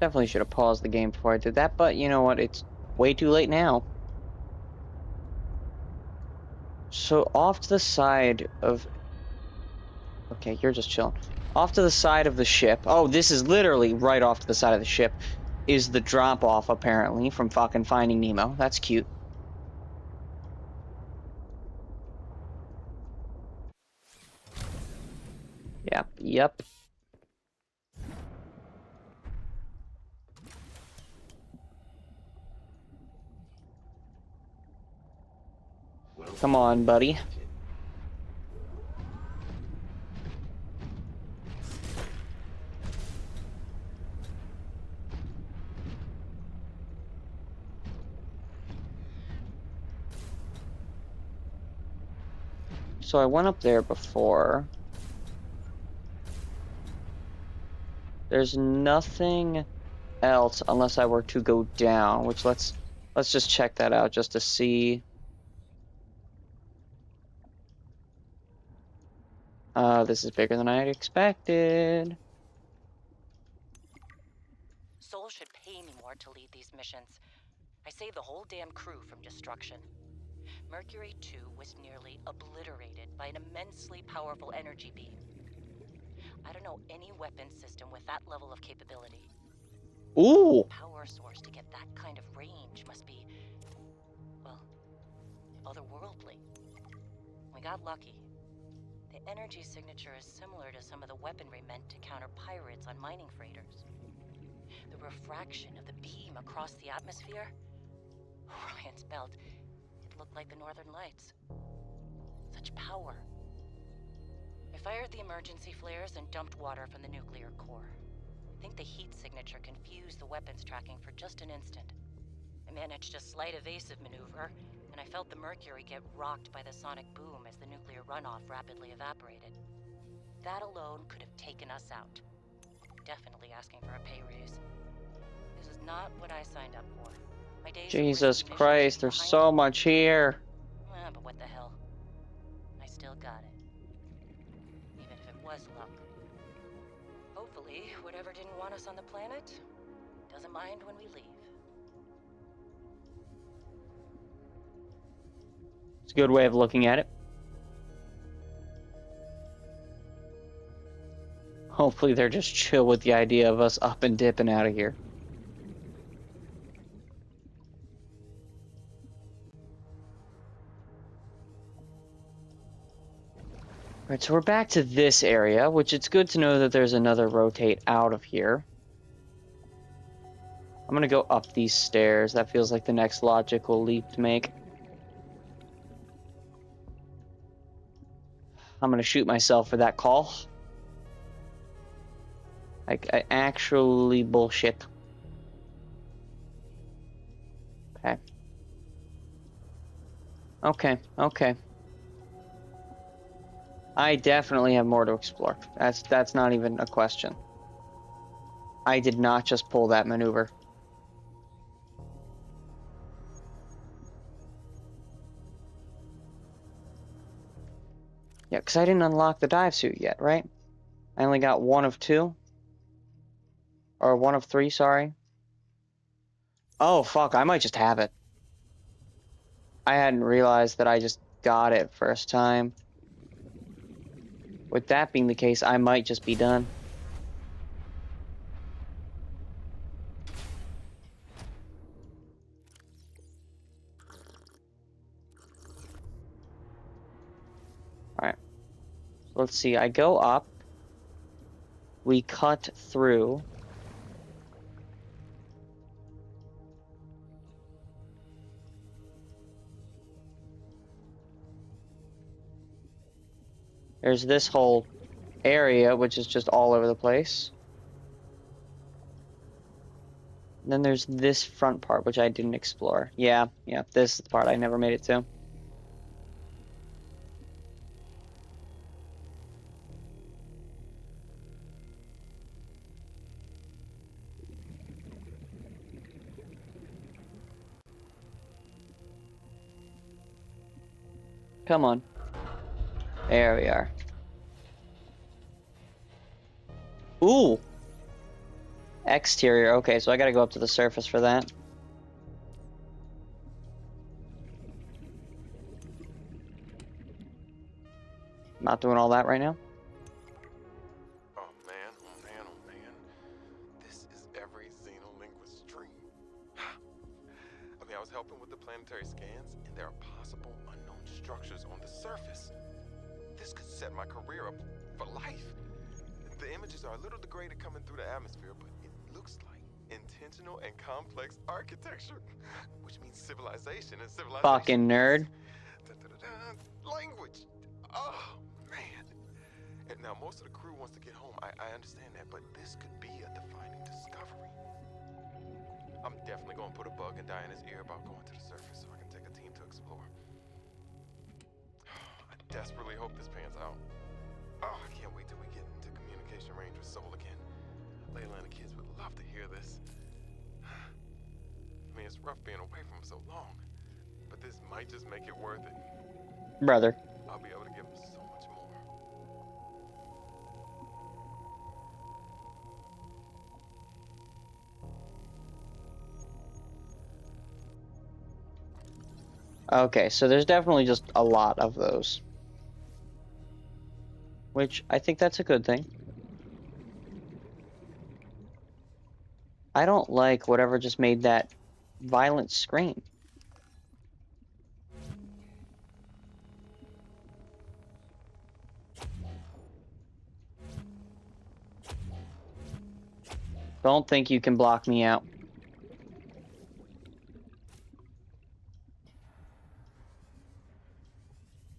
Definitely should have paused the game before I did that, but you know what? It's way too late now. So off to the side of... Okay, you're just chilling. Off to the side of the ship. Oh, this is literally right off to the side of the ship. Is the drop-off, apparently, from fucking Finding Nemo. That's cute. Yep, yep. Come on, buddy. So I went up there before. There's nothing else unless I were to go down, which let's just check that out just to see. This is bigger than I expected. Sol should pay me more to lead these missions. I saved the whole damn crew from destruction. Mercury 2 was nearly obliterated by an immensely powerful energy beam. I don't know any weapon system with that level of capability. Ooh. Power source to get that kind of range must be, well, otherworldly. We got lucky. The energy signature is similar to some of the weaponry meant to counter pirates on mining freighters. The refraction of the beam across the atmosphere? Ryan's belt, it looked like the Northern Lights. Such power. I fired the emergency flares and dumped water from the nuclear core. I think the heat signature confused the weapons tracking for just an instant. I managed a slight evasive maneuver, and I felt the mercury get rocked by the sonic boom as the nuclear runoff rapidly evaporated. That alone could have taken us out. Definitely asking for a pay raise. This is not what I signed up for. My days of Jesus risky missions Christ, are there's behind so me. much here. But what the hell? I still got it. Even if it was luck. Hopefully, whatever didn't want us on the planet doesn't mind when we leave. It's a good way of looking at it. Hopefully they're just chill with the idea of us up and dipping out of here. Alright, so we're back to this area, which it's good to know that there's another rotate out of here. I'm gonna go up these stairs. That feels like the next logical leap to make. I'm gonna shoot myself for that call. I actually bullshit. Okay. Okay. I definitely have more to explore. That's not even a question. I did not just pull that maneuver. Yeah, because I didn't unlock the dive suit yet, right? I only got one of two. Or one of three, sorry. Oh, fuck, I might just have it. I hadn't realized that I just got it first time. With that being the case, I might just be done. Alright. Let's see, I go up. We cut through. There's this whole area, which is just all over the place. And then there's this front part, which I didn't explore. Yeah, this is the part I never made it to. Come on. There we are. Ooh! Exterior. Okay, so I gotta go up to the surface for that. Not doing all that right now. Oh man, oh man, oh man. This is every xenolinguist's dream. I mean, I was helping with the planetary scans, and there are possible unknown structures on the surface. This could set my career up for life. The images are a little degraded coming through the atmosphere, but it looks like intentional and complex architecture, which means civilization and civilization. Fucking nerd. Language. Oh man. And now most of the crew wants to get home. I understand that, but this could be a defining discovery. I'm definitely gonna put a bug in Diana's ear about going to the surface so I can take a team to explore. I desperately hope this pans out. Oh, I can't wait till we get into communication range with Soul again. Layla and the kids would love to hear this. I mean, it's rough being away from them so long, but this might just make it worth it. Brother. I'll be able to give them so much more. Okay, so there's definitely just a lot of those. Which, I think that's a good thing. I don't like whatever just made that violent scream. Don't think you can block me out.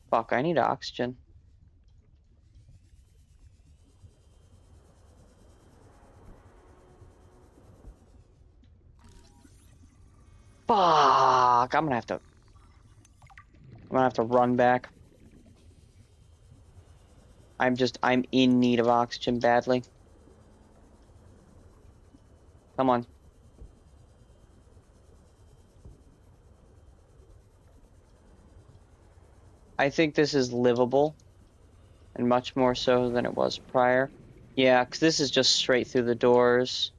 Fuck, I need oxygen. Fuck, I'm gonna have to run back. I'm in need of oxygen badly. Come on. I think this is livable, and much more so than it was prior. Yeah, because this is just straight through the doors.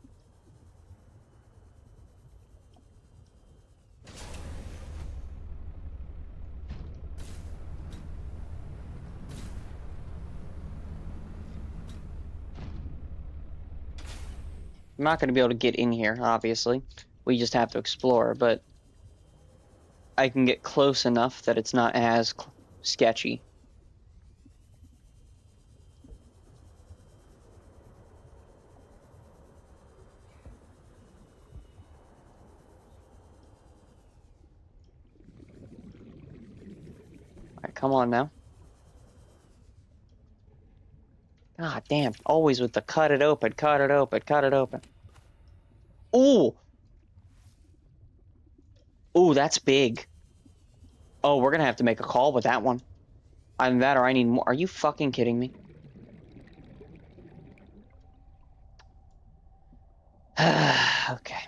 I'm not going to be able to get in here, obviously. We just have to explore, but I can get close enough that it's not as sketchy. Alright, come on now. God damn, always with the cut it open, cut it open, cut it open. Ooh! Ooh, that's big. Oh, we're gonna have to make a call with that one. Either that or I need more. Are you fucking kidding me? Okay.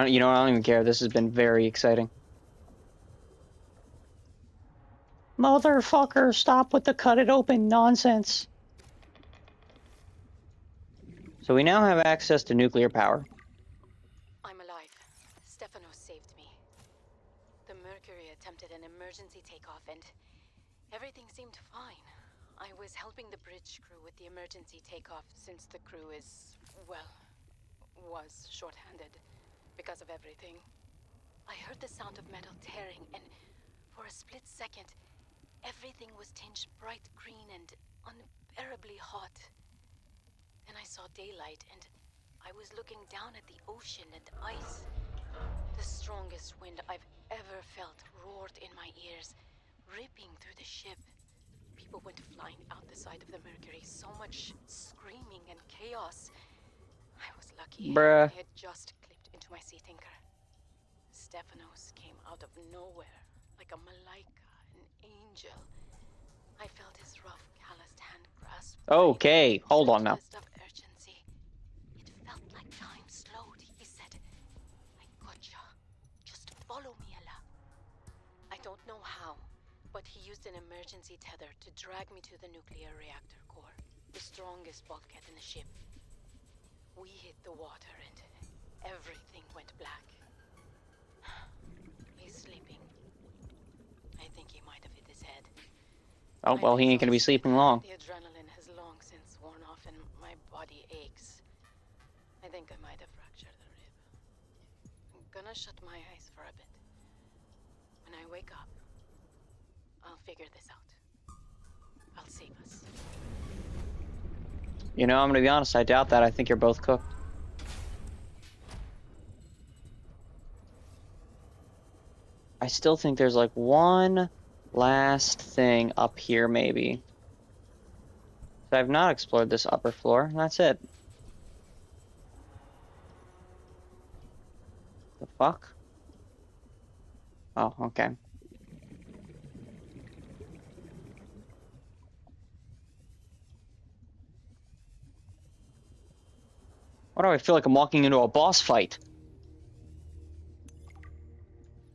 You know, I don't even care. This has been very exciting. Motherfucker, stop with the cut it open nonsense. So we now have access to nuclear power. I'm alive. Stefanos saved me. The Mercury attempted an emergency takeoff and everything seemed fine. I was helping the bridge crew with the emergency takeoff since the crew is, well, was shorthanded because of everything. I heard the sound of metal tearing and for a split second, everything was tinged bright green and unbearably hot. Then I saw daylight and I was looking down at the ocean and ice. The strongest wind I've ever felt roared in my ears, ripping through the ship. People went flying out the side of the Mercury, so much screaming and chaos. I was lucky. Bruh. I had just clipped into my sea tinker. Stefanos came out of nowhere, like a malaika, an angel. I felt his rough, calloused hand grasp Okay, hold on now. gentlest of urgency. It felt like time slowed. He said, I gotcha. Just follow me, Ella. I don't know how, but he used an emergency tether to drag me to the nuclear reactor core, the strongest bulkhead in the ship. We hit the water and everything went black. He's sleeping. I think he might have hit his head. Oh, I'm well, he ain't gonna be exhausted. sleeping long. The adrenaline has long since worn off and my body aches. I think I might have fractured a rib. I'm gonna shut my eyes for a bit. When I wake up, I'll figure this out. I'll save us. You know, I'm gonna be honest, I doubt that. I think you're both cooked. I still think there's like one last thing up here, maybe. So I've not explored this upper floor. That's it. The fuck? Oh, okay. Why do I feel like I'm walking into a boss fight?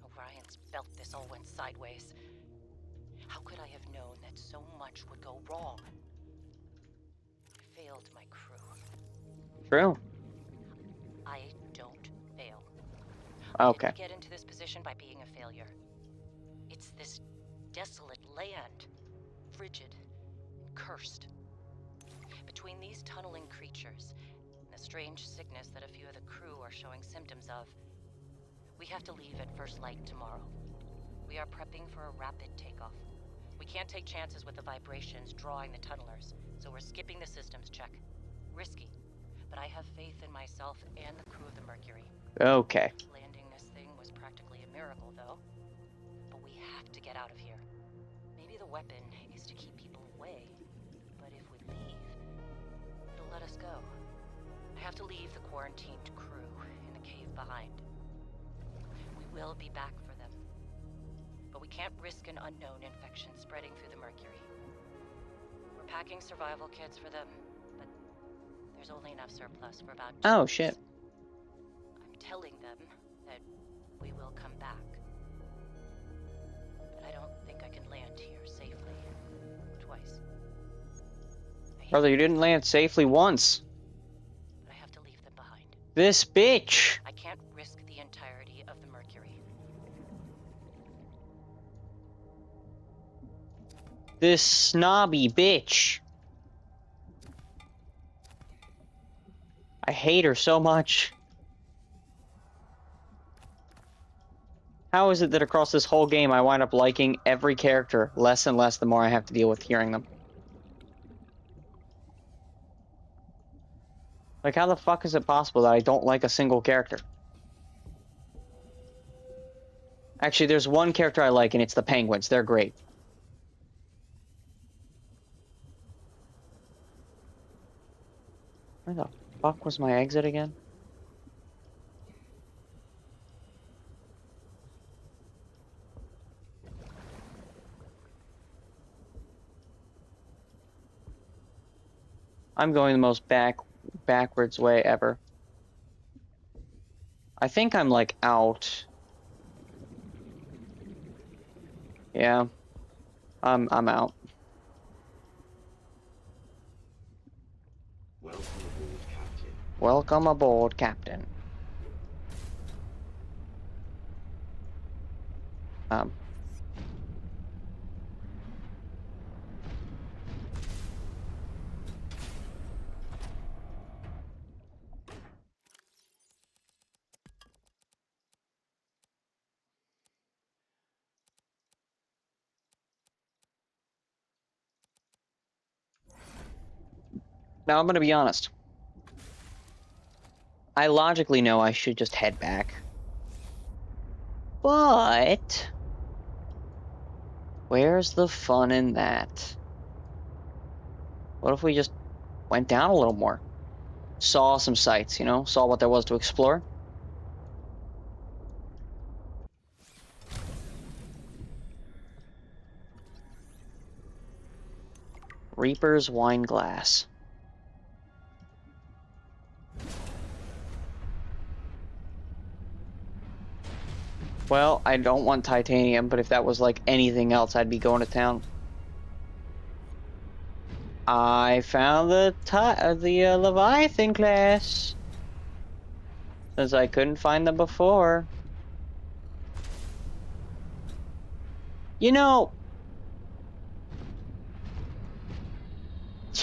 Orion's belt this all went sideways. How could I have known that so much would go wrong? I failed my crew. True. I don't fail. Okay. I didn't get into this position by being a failure. It's this desolate land, frigid and cursed. Between these tunneling creatures and this strange sickness that a few of the crew are showing symptoms of. We have to leave at first light tomorrow. We are prepping for a rapid takeoff. We can't take chances with the vibrations drawing the tunnelers, so we're skipping the systems check. Risky, but I have faith in myself and the crew of the Mercury. Okay. Landing this thing was practically a miracle, though. But we have to get out of here. Maybe the weapon is to keep people away, but if we leave, it'll let us go. I have to leave the quarantined crew in the cave behind. We will be back for them, but we can't risk an unknown infection spreading through the Mercury. We're packing survival kits for them, but there's only enough surplus for about 2 Oh, weeks. shit. I'm telling them that we will come back, but I don't think I can land here safely twice. I hate Brother, you to didn't land safely once. but I have to leave them behind. This bitch. I can't risk the entirety of the Mercury. This snobby bitch. I hate her so much. How is it that across this whole game I wind up liking every character less and less the more I have to deal with hearing them? Like, how the fuck is it possible that I don't like a single character? Actually, there's one character I like, and it's the Penguins. They're great. Where the fuck was my exit again? I'm going the most backwards way ever. I think I'm like out. Yeah. I'm out. Welcome aboard, Captain. Now I'm gonna be honest. I logically know I should just head back. But where's the fun in that? What if we just went down a little more? Saw some sights, you know? Saw what there was to explore? Reaper's wine glass. Well, I don't want titanium, but if that was like anything else, I'd be going to town. I found the Leviathan class. Since I couldn't find them before. You know,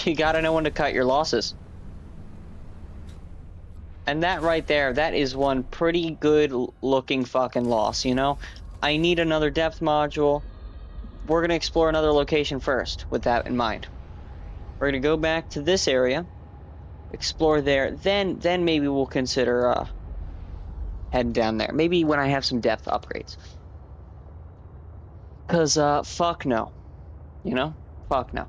you gotta know when to cut your losses. And that right there, that is one pretty good looking fucking loss, you know? I need another depth module. We're gonna explore another location first, with that in mind. We're gonna go back to this area, explore there, then maybe we'll consider heading down there. Maybe when I have some depth upgrades. Cause fuck no. You know? Fuck no.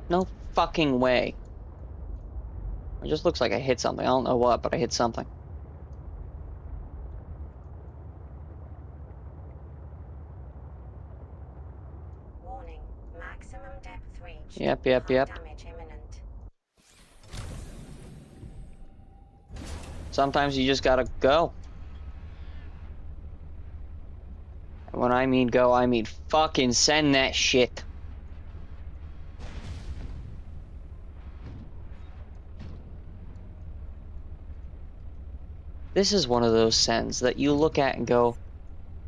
No fucking way. It just looks like I hit something. I don't know what, but I hit something. Warning. Maximum depth reached. Yep. Damage imminent. Sometimes you just gotta go. And when I mean go, I mean fucking send that shit. This is one of those scents that you look at and go,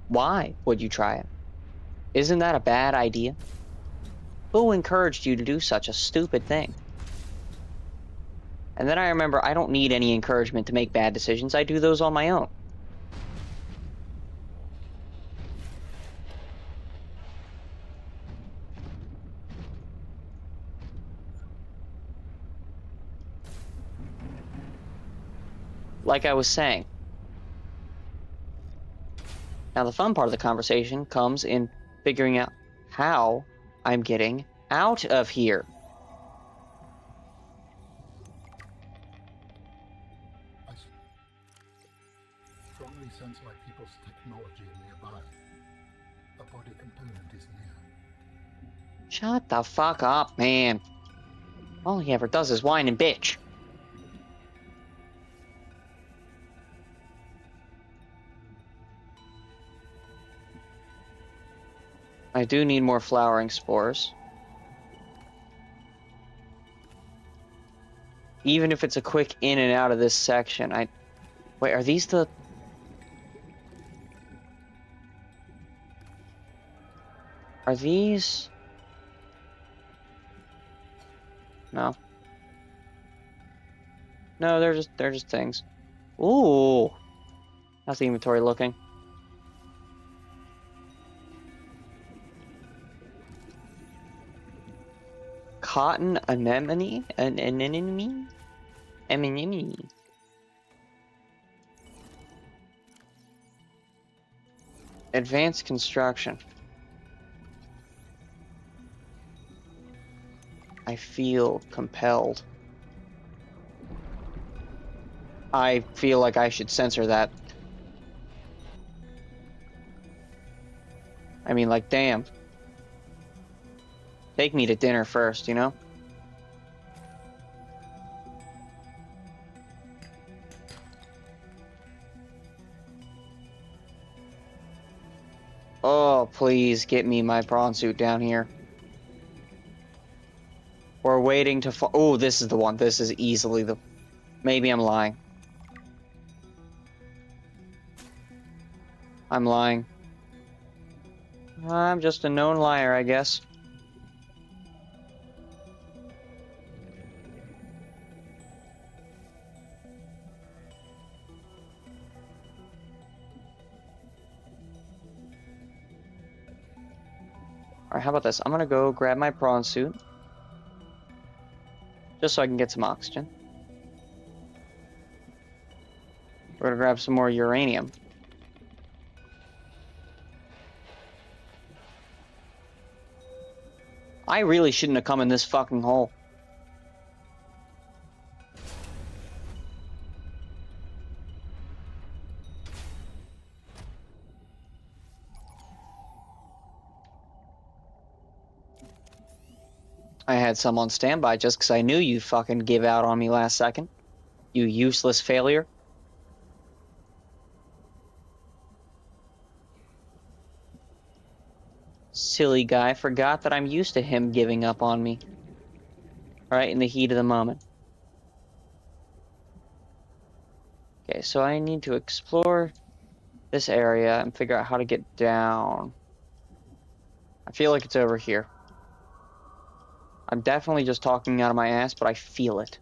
why would you try it? Isn't that a bad idea? Who encouraged you to do such a stupid thing? And then I remember I don't need any encouragement to make bad decisions. I do those on my own. Like I was saying. Now the fun part of the conversation comes in figuring out how I'm getting out of here. I strongly sense my people's technology nearby. A body component is near. Shut the fuck up, man. All he ever does is whine and bitch. I do need more flowering spores. Even if it's a quick in and out of this section, Wait, are these the... Are these... No. No, they're just things. Ooh. How's the inventory looking? Cotton anemone? An anemone? Anemone. Advanced construction. I feel compelled. I feel like I should censor that. I mean, like, damn. Take me to dinner first, you know? Oh, please get me my prawn suit down here. We're waiting to oh, this is the one. This is easily the... Maybe I'm lying. I'm lying. I'm just a known liar, I guess. Alright, how about this? I'm gonna go grab my prawn suit. Just so I can get some oxygen. We're gonna grab some more uranium. I really shouldn't have come in this fucking hole. I had some on standby just because I knew you'd fucking give out on me last second. You useless failure. Silly guy forgot that I'm used to him giving up on me. Right in the heat of the moment. Okay, so I need to explore this area and figure out how to get down. I feel like it's over here. I'm definitely just talking out of my ass, but I feel it.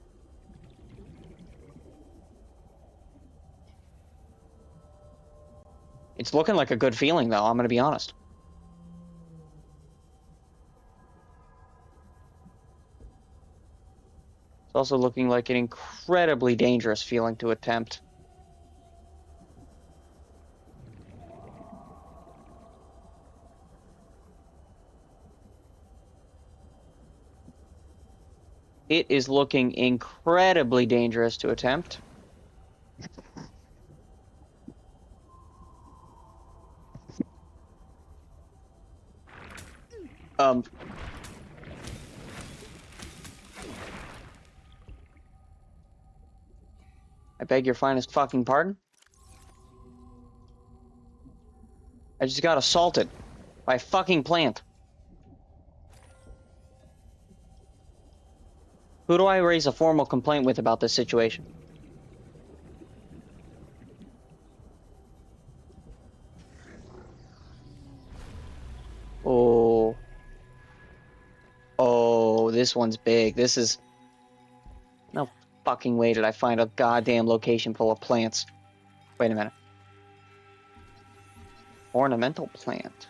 It's looking like a good feeling, though, I'm gonna be honest. It's also looking like an incredibly dangerous feeling to attempt. It is looking incredibly dangerous to attempt. I beg your finest fucking pardon? I just got assaulted by a fucking plant. Who do I raise a formal complaint with about this situation? this one's big. This is... No fucking way did I find a goddamn location full of plants. Wait a minute. Ornamental plant.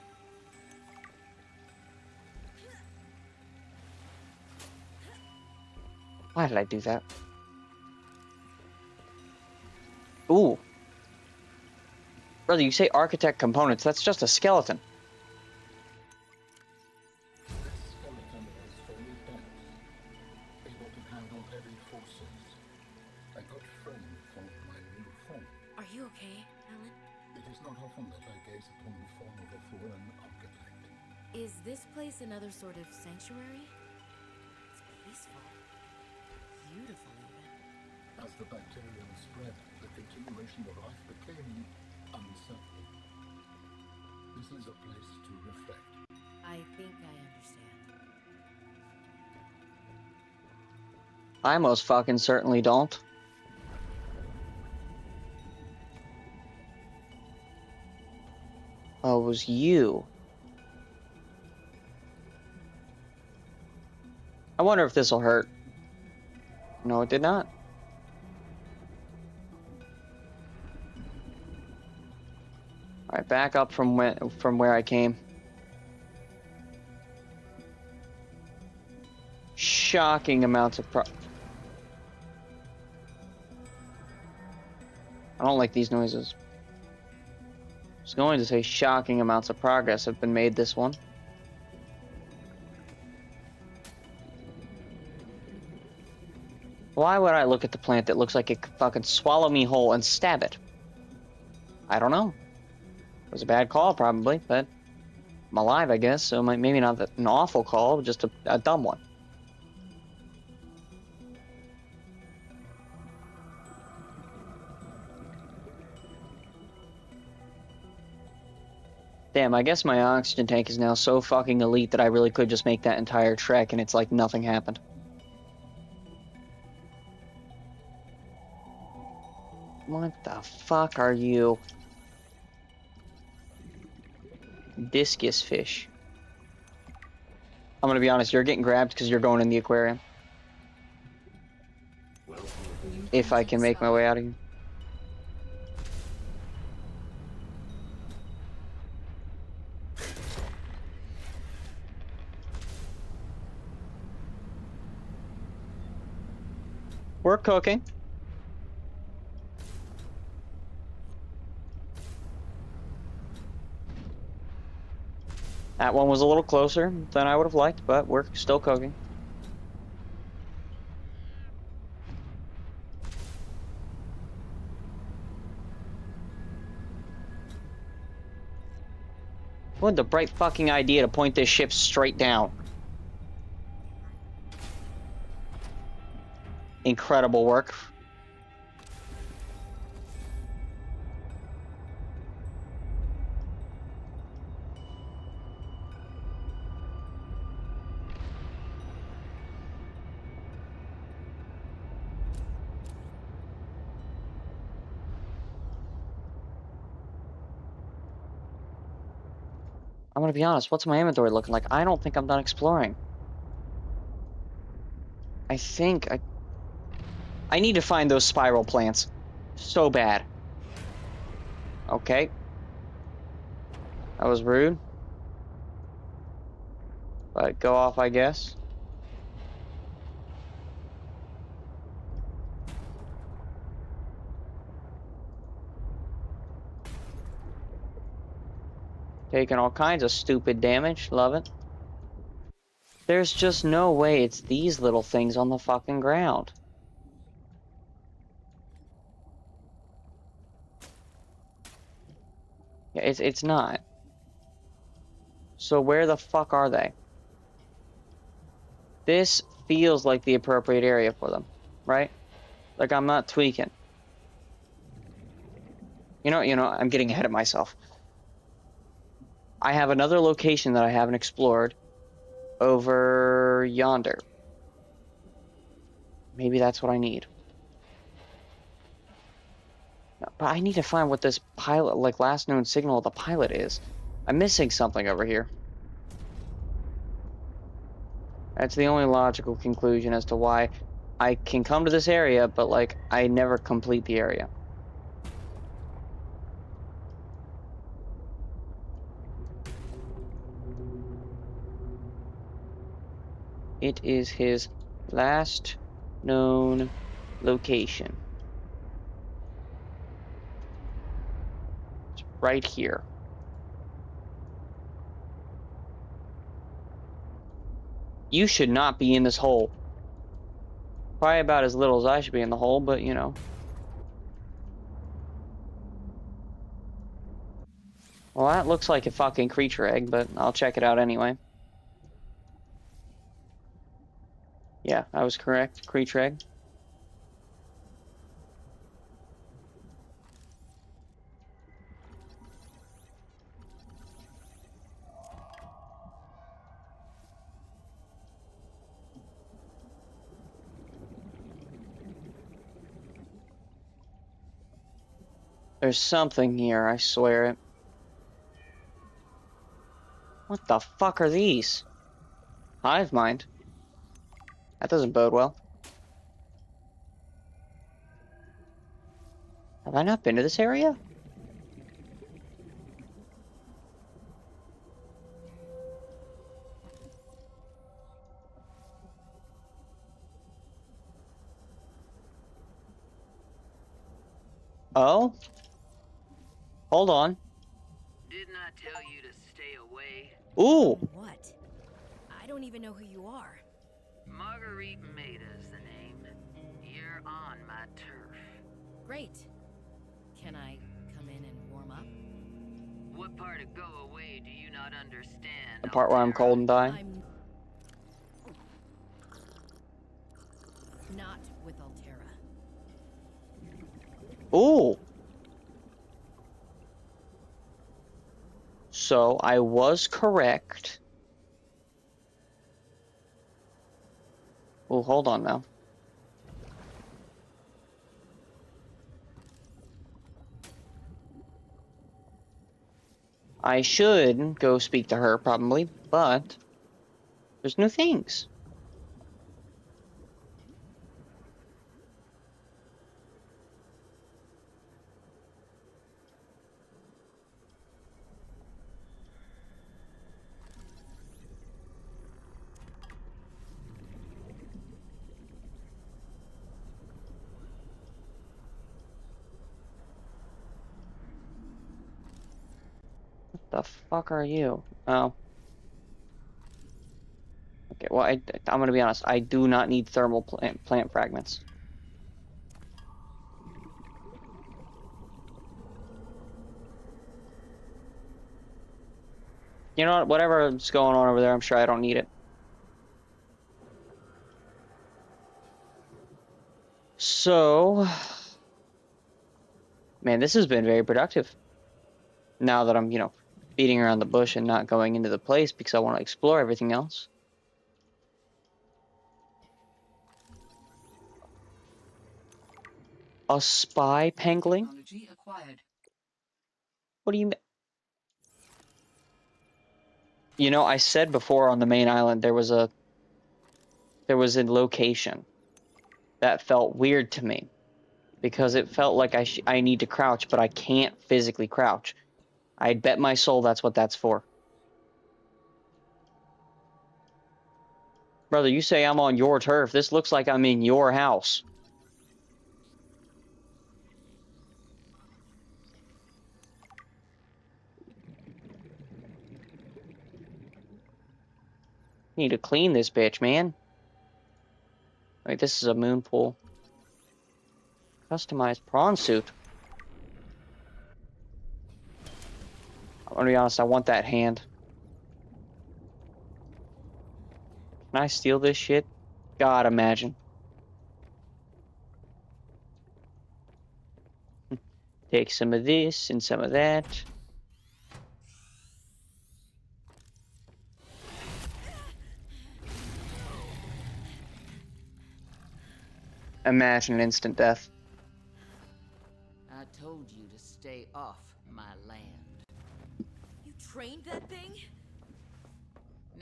Why did I do that? Ooh. Brother, you say architect components. That's just a skeleton. This skeleton is very dense, able to handle heavy forces. A good friend for my new friend. Are you okay, Alan? It is not often that I gaze upon the form of a fallen architect. Is this place another sort of sanctuary? It's peaceful. Beautiful, even. As the bacterium spread, the continuation of life became uncertain. This is a place to reflect. I think I understand. I most fucking certainly don't. Oh, it was you. I wonder if this'll hurt. No, it did not. Alright, back up from where I came. Shocking amounts of I don't like these noises. I was going to say shocking amounts of progress have been made this one. Why would I look at the plant that looks like it could fucking swallow me whole and stab it? I don't know. It was a bad call, probably, but I'm alive, I guess, so maybe not an awful call, just a dumb one. Damn, I guess my oxygen tank is now so fucking elite that I really could just make that entire trek and it's like nothing happened. What the fuck are you? Discus fish. I'm gonna be honest, you're getting grabbed because you're going in the aquarium. If I can make my way out of here. We're cooking. That one was a little closer than I would have liked, but we're still cooking. What the bright fucking idea to point this ship straight down. Incredible work. I'm gonna be honest, what's my inventory looking like? I don't think I'm done exploring. I think I need to find those spiral plants. So bad. Okay. That was rude. But go off, I guess. Taking all kinds of stupid damage. Love it. There's just no way it's these little things on the fucking ground. Yeah, it's not. So where the fuck are they? This feels like the appropriate area for them, right? Like I'm not tweaking. You know, I'm getting ahead of myself. I have another location that I haven't explored over yonder. Maybe that's what I need. But I need to find what this pilot, like last known signal of the pilot is. I'm missing something over here. That's the only logical conclusion as to why I can come to this area, but like I never complete the area. It is his last known location. It's right here. You should not be in this hole. Probably about as little as I should be in the hole, but you know. Well, that looks like a fucking creature egg, but I'll check it out anyway. Yeah, I was correct. Creature egg. There's something here, I swear it. What the fuck are these? Hive mind. That doesn't bode well. Have I not been to this area? Oh? Hold on. Didn't I tell you to stay away? Ooh! What? I don't even know who you are. Marguerite Maida's the name. You're on my turf. Great. Can I come in and warm up? What part of go away do you not understand? The part where I'm Altera? cold and die? I'm not with Altera. Ooh! So, I was correct. Oh, hold on now. I should go speak to her, probably, but there's new things. What the fuck are you? Oh. Okay, well, I'm gonna be honest. I do not need thermal plant fragments. You know what? Whatever's going on over there, I'm sure I don't need it. So, man, this has been very productive. Now that I'm, you know, beating around the bush and not going into the place because I want to explore everything else. A spy pangolin? Technology acquired. What do you mean? You know, I said before on the main island there was a location that felt weird to me because it felt like I need to crouch, but I can't physically crouch. I'd bet my soul that's what that's for. Brother, you say I'm on your turf. This looks like I'm in your house. Need to clean this bitch, man. Wait, this is a moon pool. Customized prawn suit. I'm gonna be honest, I want that hand. Can I steal this shit? God, imagine. Take some of this and some of that. Imagine instant death. I told you to stay off my land. You trained that thing?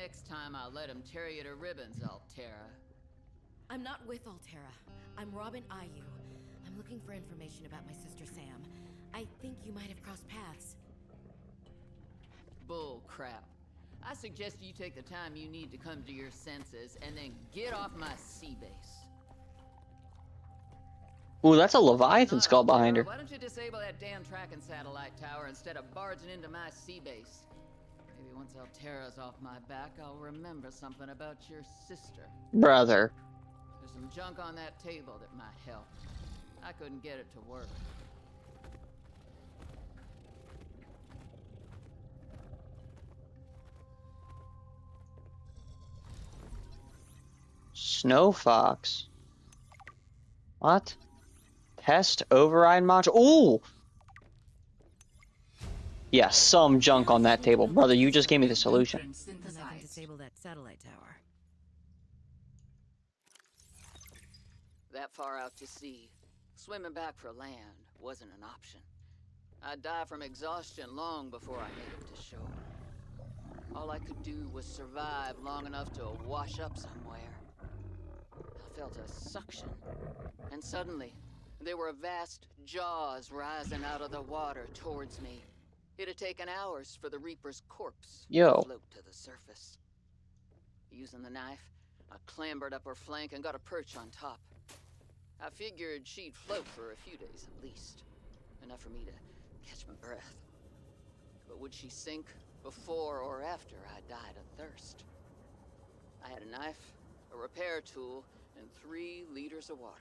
Next time I'll let him tear you to ribbons, Altera. I'm not with Altera. I'm Robin Ayu. I'm looking for information about my sister Sam. I think you might have crossed paths. Bull crap. I suggest you take the time you need to come to your senses and then get off my sea base. Ooh, that's a Leviathan Not skull behind Altera. her. Why don't you disable that damn tracking satellite tower instead of barging into my sea base? Maybe once Altera's off my back, I'll remember something about your sister. Brother. There's some junk on that table that might help. I couldn't get it to work. Snow Fox. What? Test override module. Ooh! Yeah, some junk on that table. Brother, you just gave me the solution. Blueprint Then I can synthesized. disable that satellite tower. That far out to sea, swimming back for land wasn't an option. I'd die from exhaustion long before I made it to shore. All I could do was survive long enough to wash up somewhere. I felt a suction, and suddenly, there were vast jaws rising out of the water towards me. It had taken hours for the Reaper's corpse Yo. to float to the surface. Using the knife, I clambered up her flank and got a perch on top. I figured she'd float for a few days at least, enough for me to catch my breath. But would she sink before or after I died of thirst? I had a knife, a repair tool, and 3 liters of water.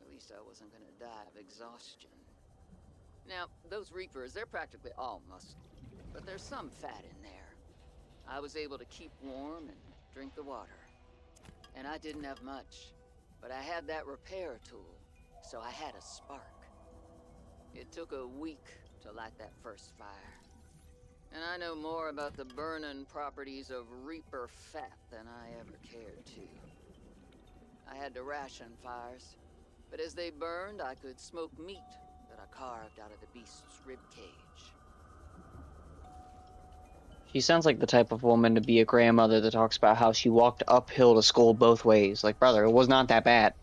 At least I wasn't gonna die of exhaustion. Now, those Reapers, they're practically all muscle, but there's some fat in there. I was able to keep warm and drink the water. And I didn't have much, but I had that repair tool, so I had a spark. It took a week to light that first fire. And I know more about the burning properties of Reaper fat than I ever cared to. I had to ration fires, but as they burned, I could smoke meat that I carved out of the beast's rib cage. She sounds like the type of woman to be a grandmother that talks about how she walked uphill to school both ways. Like, brother, it was not that bad.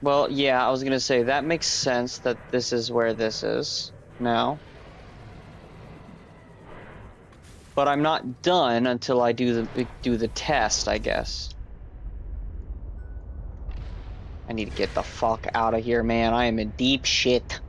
Well, yeah, I was gonna say, that makes sense that this is where this is now. But I'm not done until I do the test, I guess. I need to get the fuck out of here, man. I am in deep shit.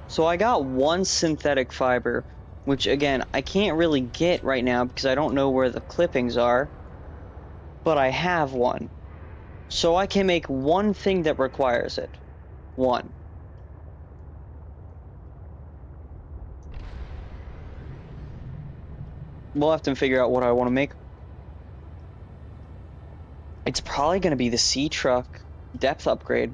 So I got one synthetic fiber, which again, I can't really get right now because I don't know where the clippings are, but I have one. So I can make one thing that requires it. One. We'll have to figure out what I want to make. It's probably going to be the sea truck depth upgrade.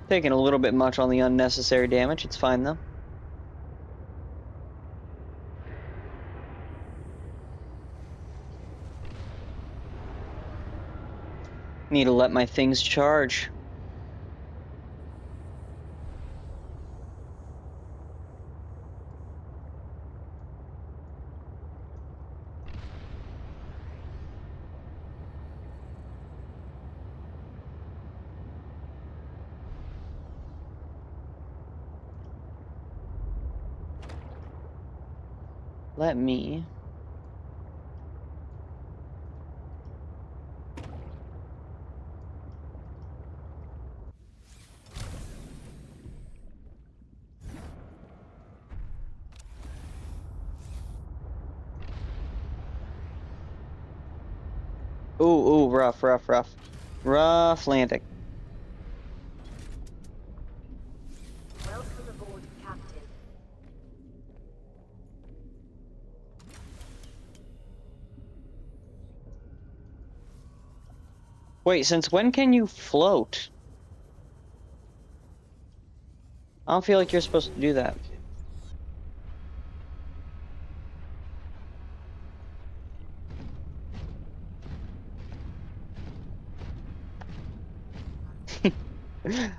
Taking a little bit much on the unnecessary damage. It's fine though. Need to let my things charge. Let me Ooh, rough. Rough landing. Welcome aboard, Captain. Wait, since when can you float? I don't feel like you're supposed to do that.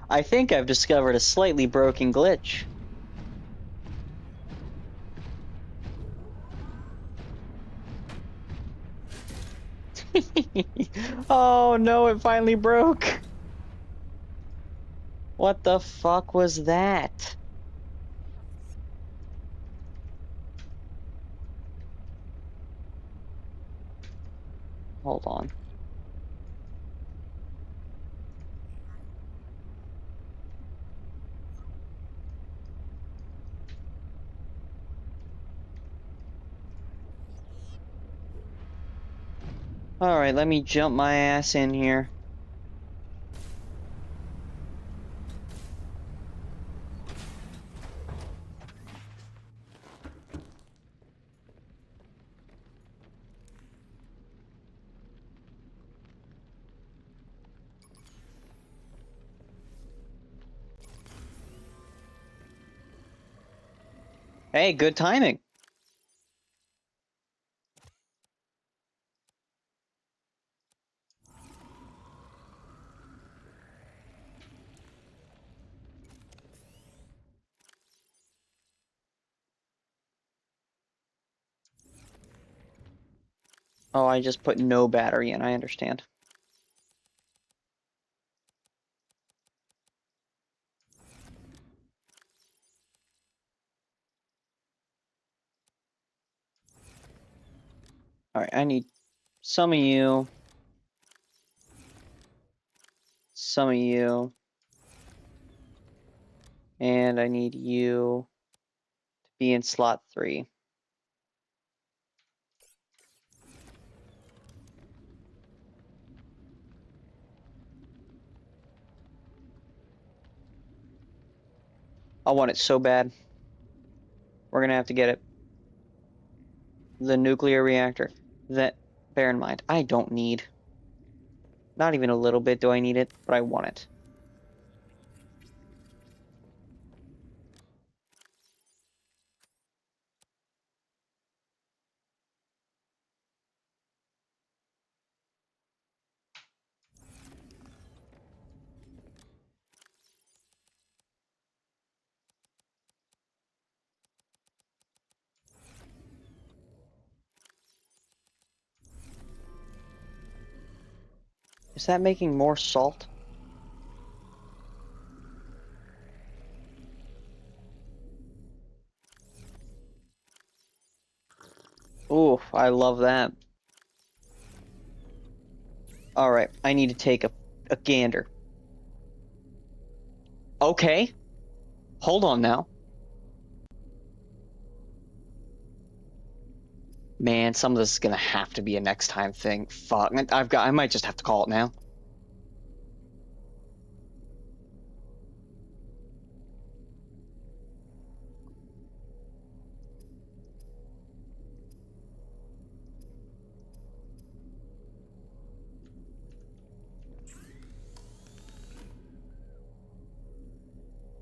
I think I've discovered a slightly broken glitch. Oh no, it finally broke. What the fuck was that? Hold on. Alright, let me jump my ass in here. Hey, good timing. Oh, I just put no battery in, I understand. Alright, I need some of you. Some of you. And I need you to be in slot 3. I want it so bad. We're gonna have to get it. The nuclear reactor. That, bear in mind, I don't need. Not even a little bit do I need it, but I want it. Is that making more salt? Ooh, I love that. Alright, I need to take a gander. Okay. Hold on now. Man, some of this is gonna have to be a next time thing. Fuck. I might just have to call it now.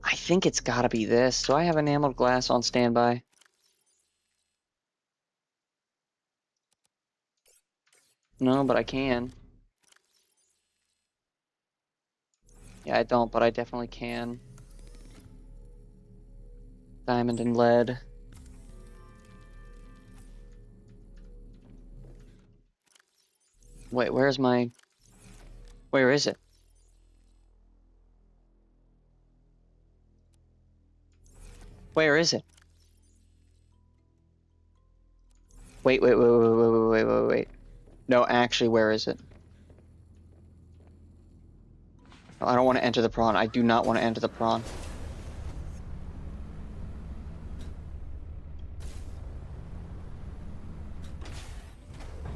I think it's gotta be this. Do I have enameled glass on standby? No, but I can. Yeah, I don't, but I definitely can. Diamond and lead. Wait, where's my... Where is it? Where is it? Wait. No, actually, where is it? Oh, I don't want to enter the prawn. I do not want to enter the prawn.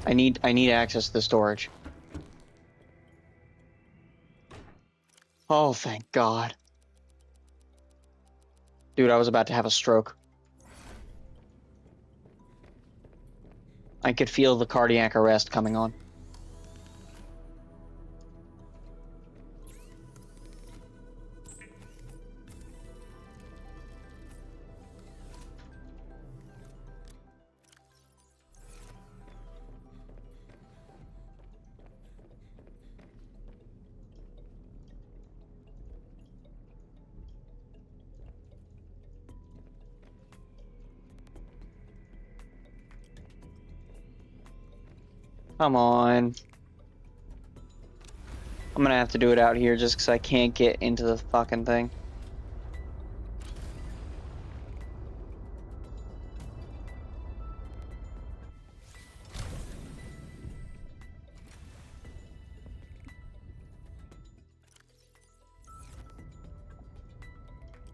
I need access to the storage. Oh, thank God. Dude, I was about to have a stroke. I could feel the cardiac arrest coming on. Come on. I'm gonna have to do it out here just because I can't get into the fucking thing.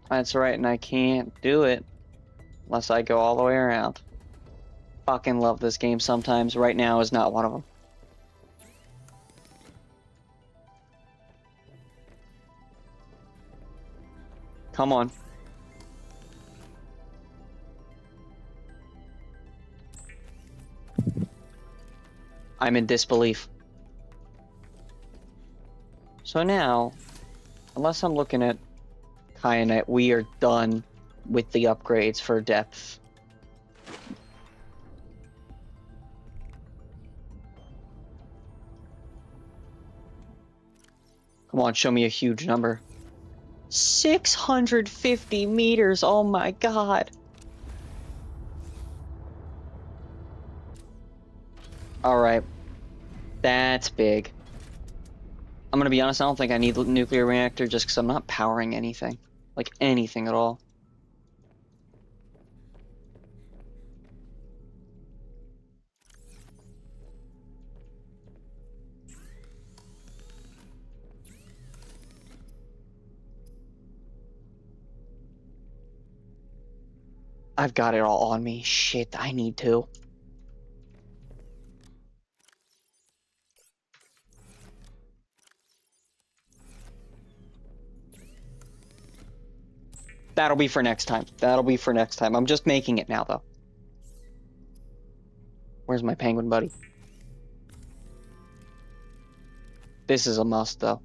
That's right, and I can't do it unless I go all the way around. Fucking love this game sometimes. Right now is not one of them. Come on. I'm in disbelief. So now, unless I'm looking at Kyanite, we are done with the upgrades for depth. Come on, show me a huge number. 650 meters, oh my God. All right, that's big. I'm gonna be honest, I don't think I need the nuclear reactor just because I'm not powering anything. Like anything at all. I've got it all on me. Shit, I need to. That'll be for next time. That'll be for next time. I'm just making it now, though. Where's my penguin buddy? This is a must, though.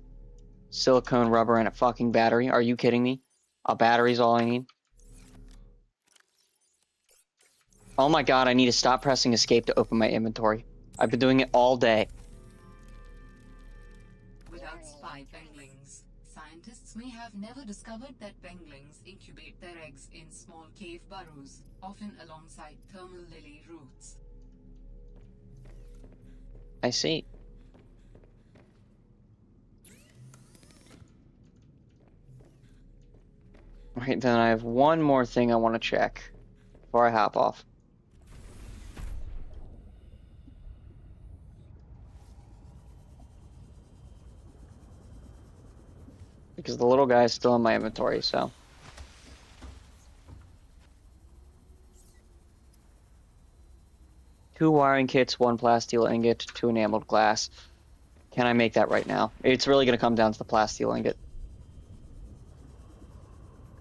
Silicone rubber and a fucking battery. Are you kidding me? A battery's all I need. Oh my God, I need to stop pressing escape to open my inventory. I've been doing it all day. Without spy penguins, scientists may have never discovered that penguins incubate their eggs in small cave burrows, often alongside thermal lily roots. I see. Right, then I have one more thing I want to check before I hop off. Because the little guy is still in my inventory, so. Two wiring kits, one plasteel ingot, two enameled glass. Can I make that right now? It's really going to come down to the plasteel ingot.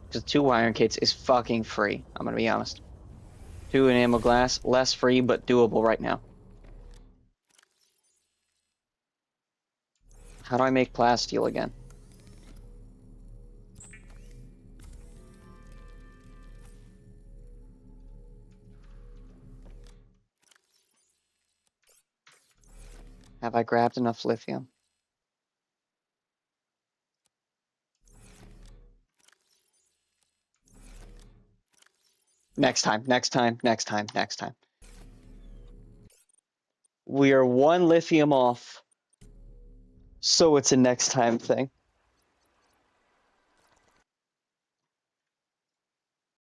Because two wiring kits is fucking free, I'm going to be honest. Two enameled glass, less free, but doable right now. How do I make plasteel again? Have I grabbed enough lithium? Next time, next time, next time, next time. We are one lithium off. So it's a next time thing.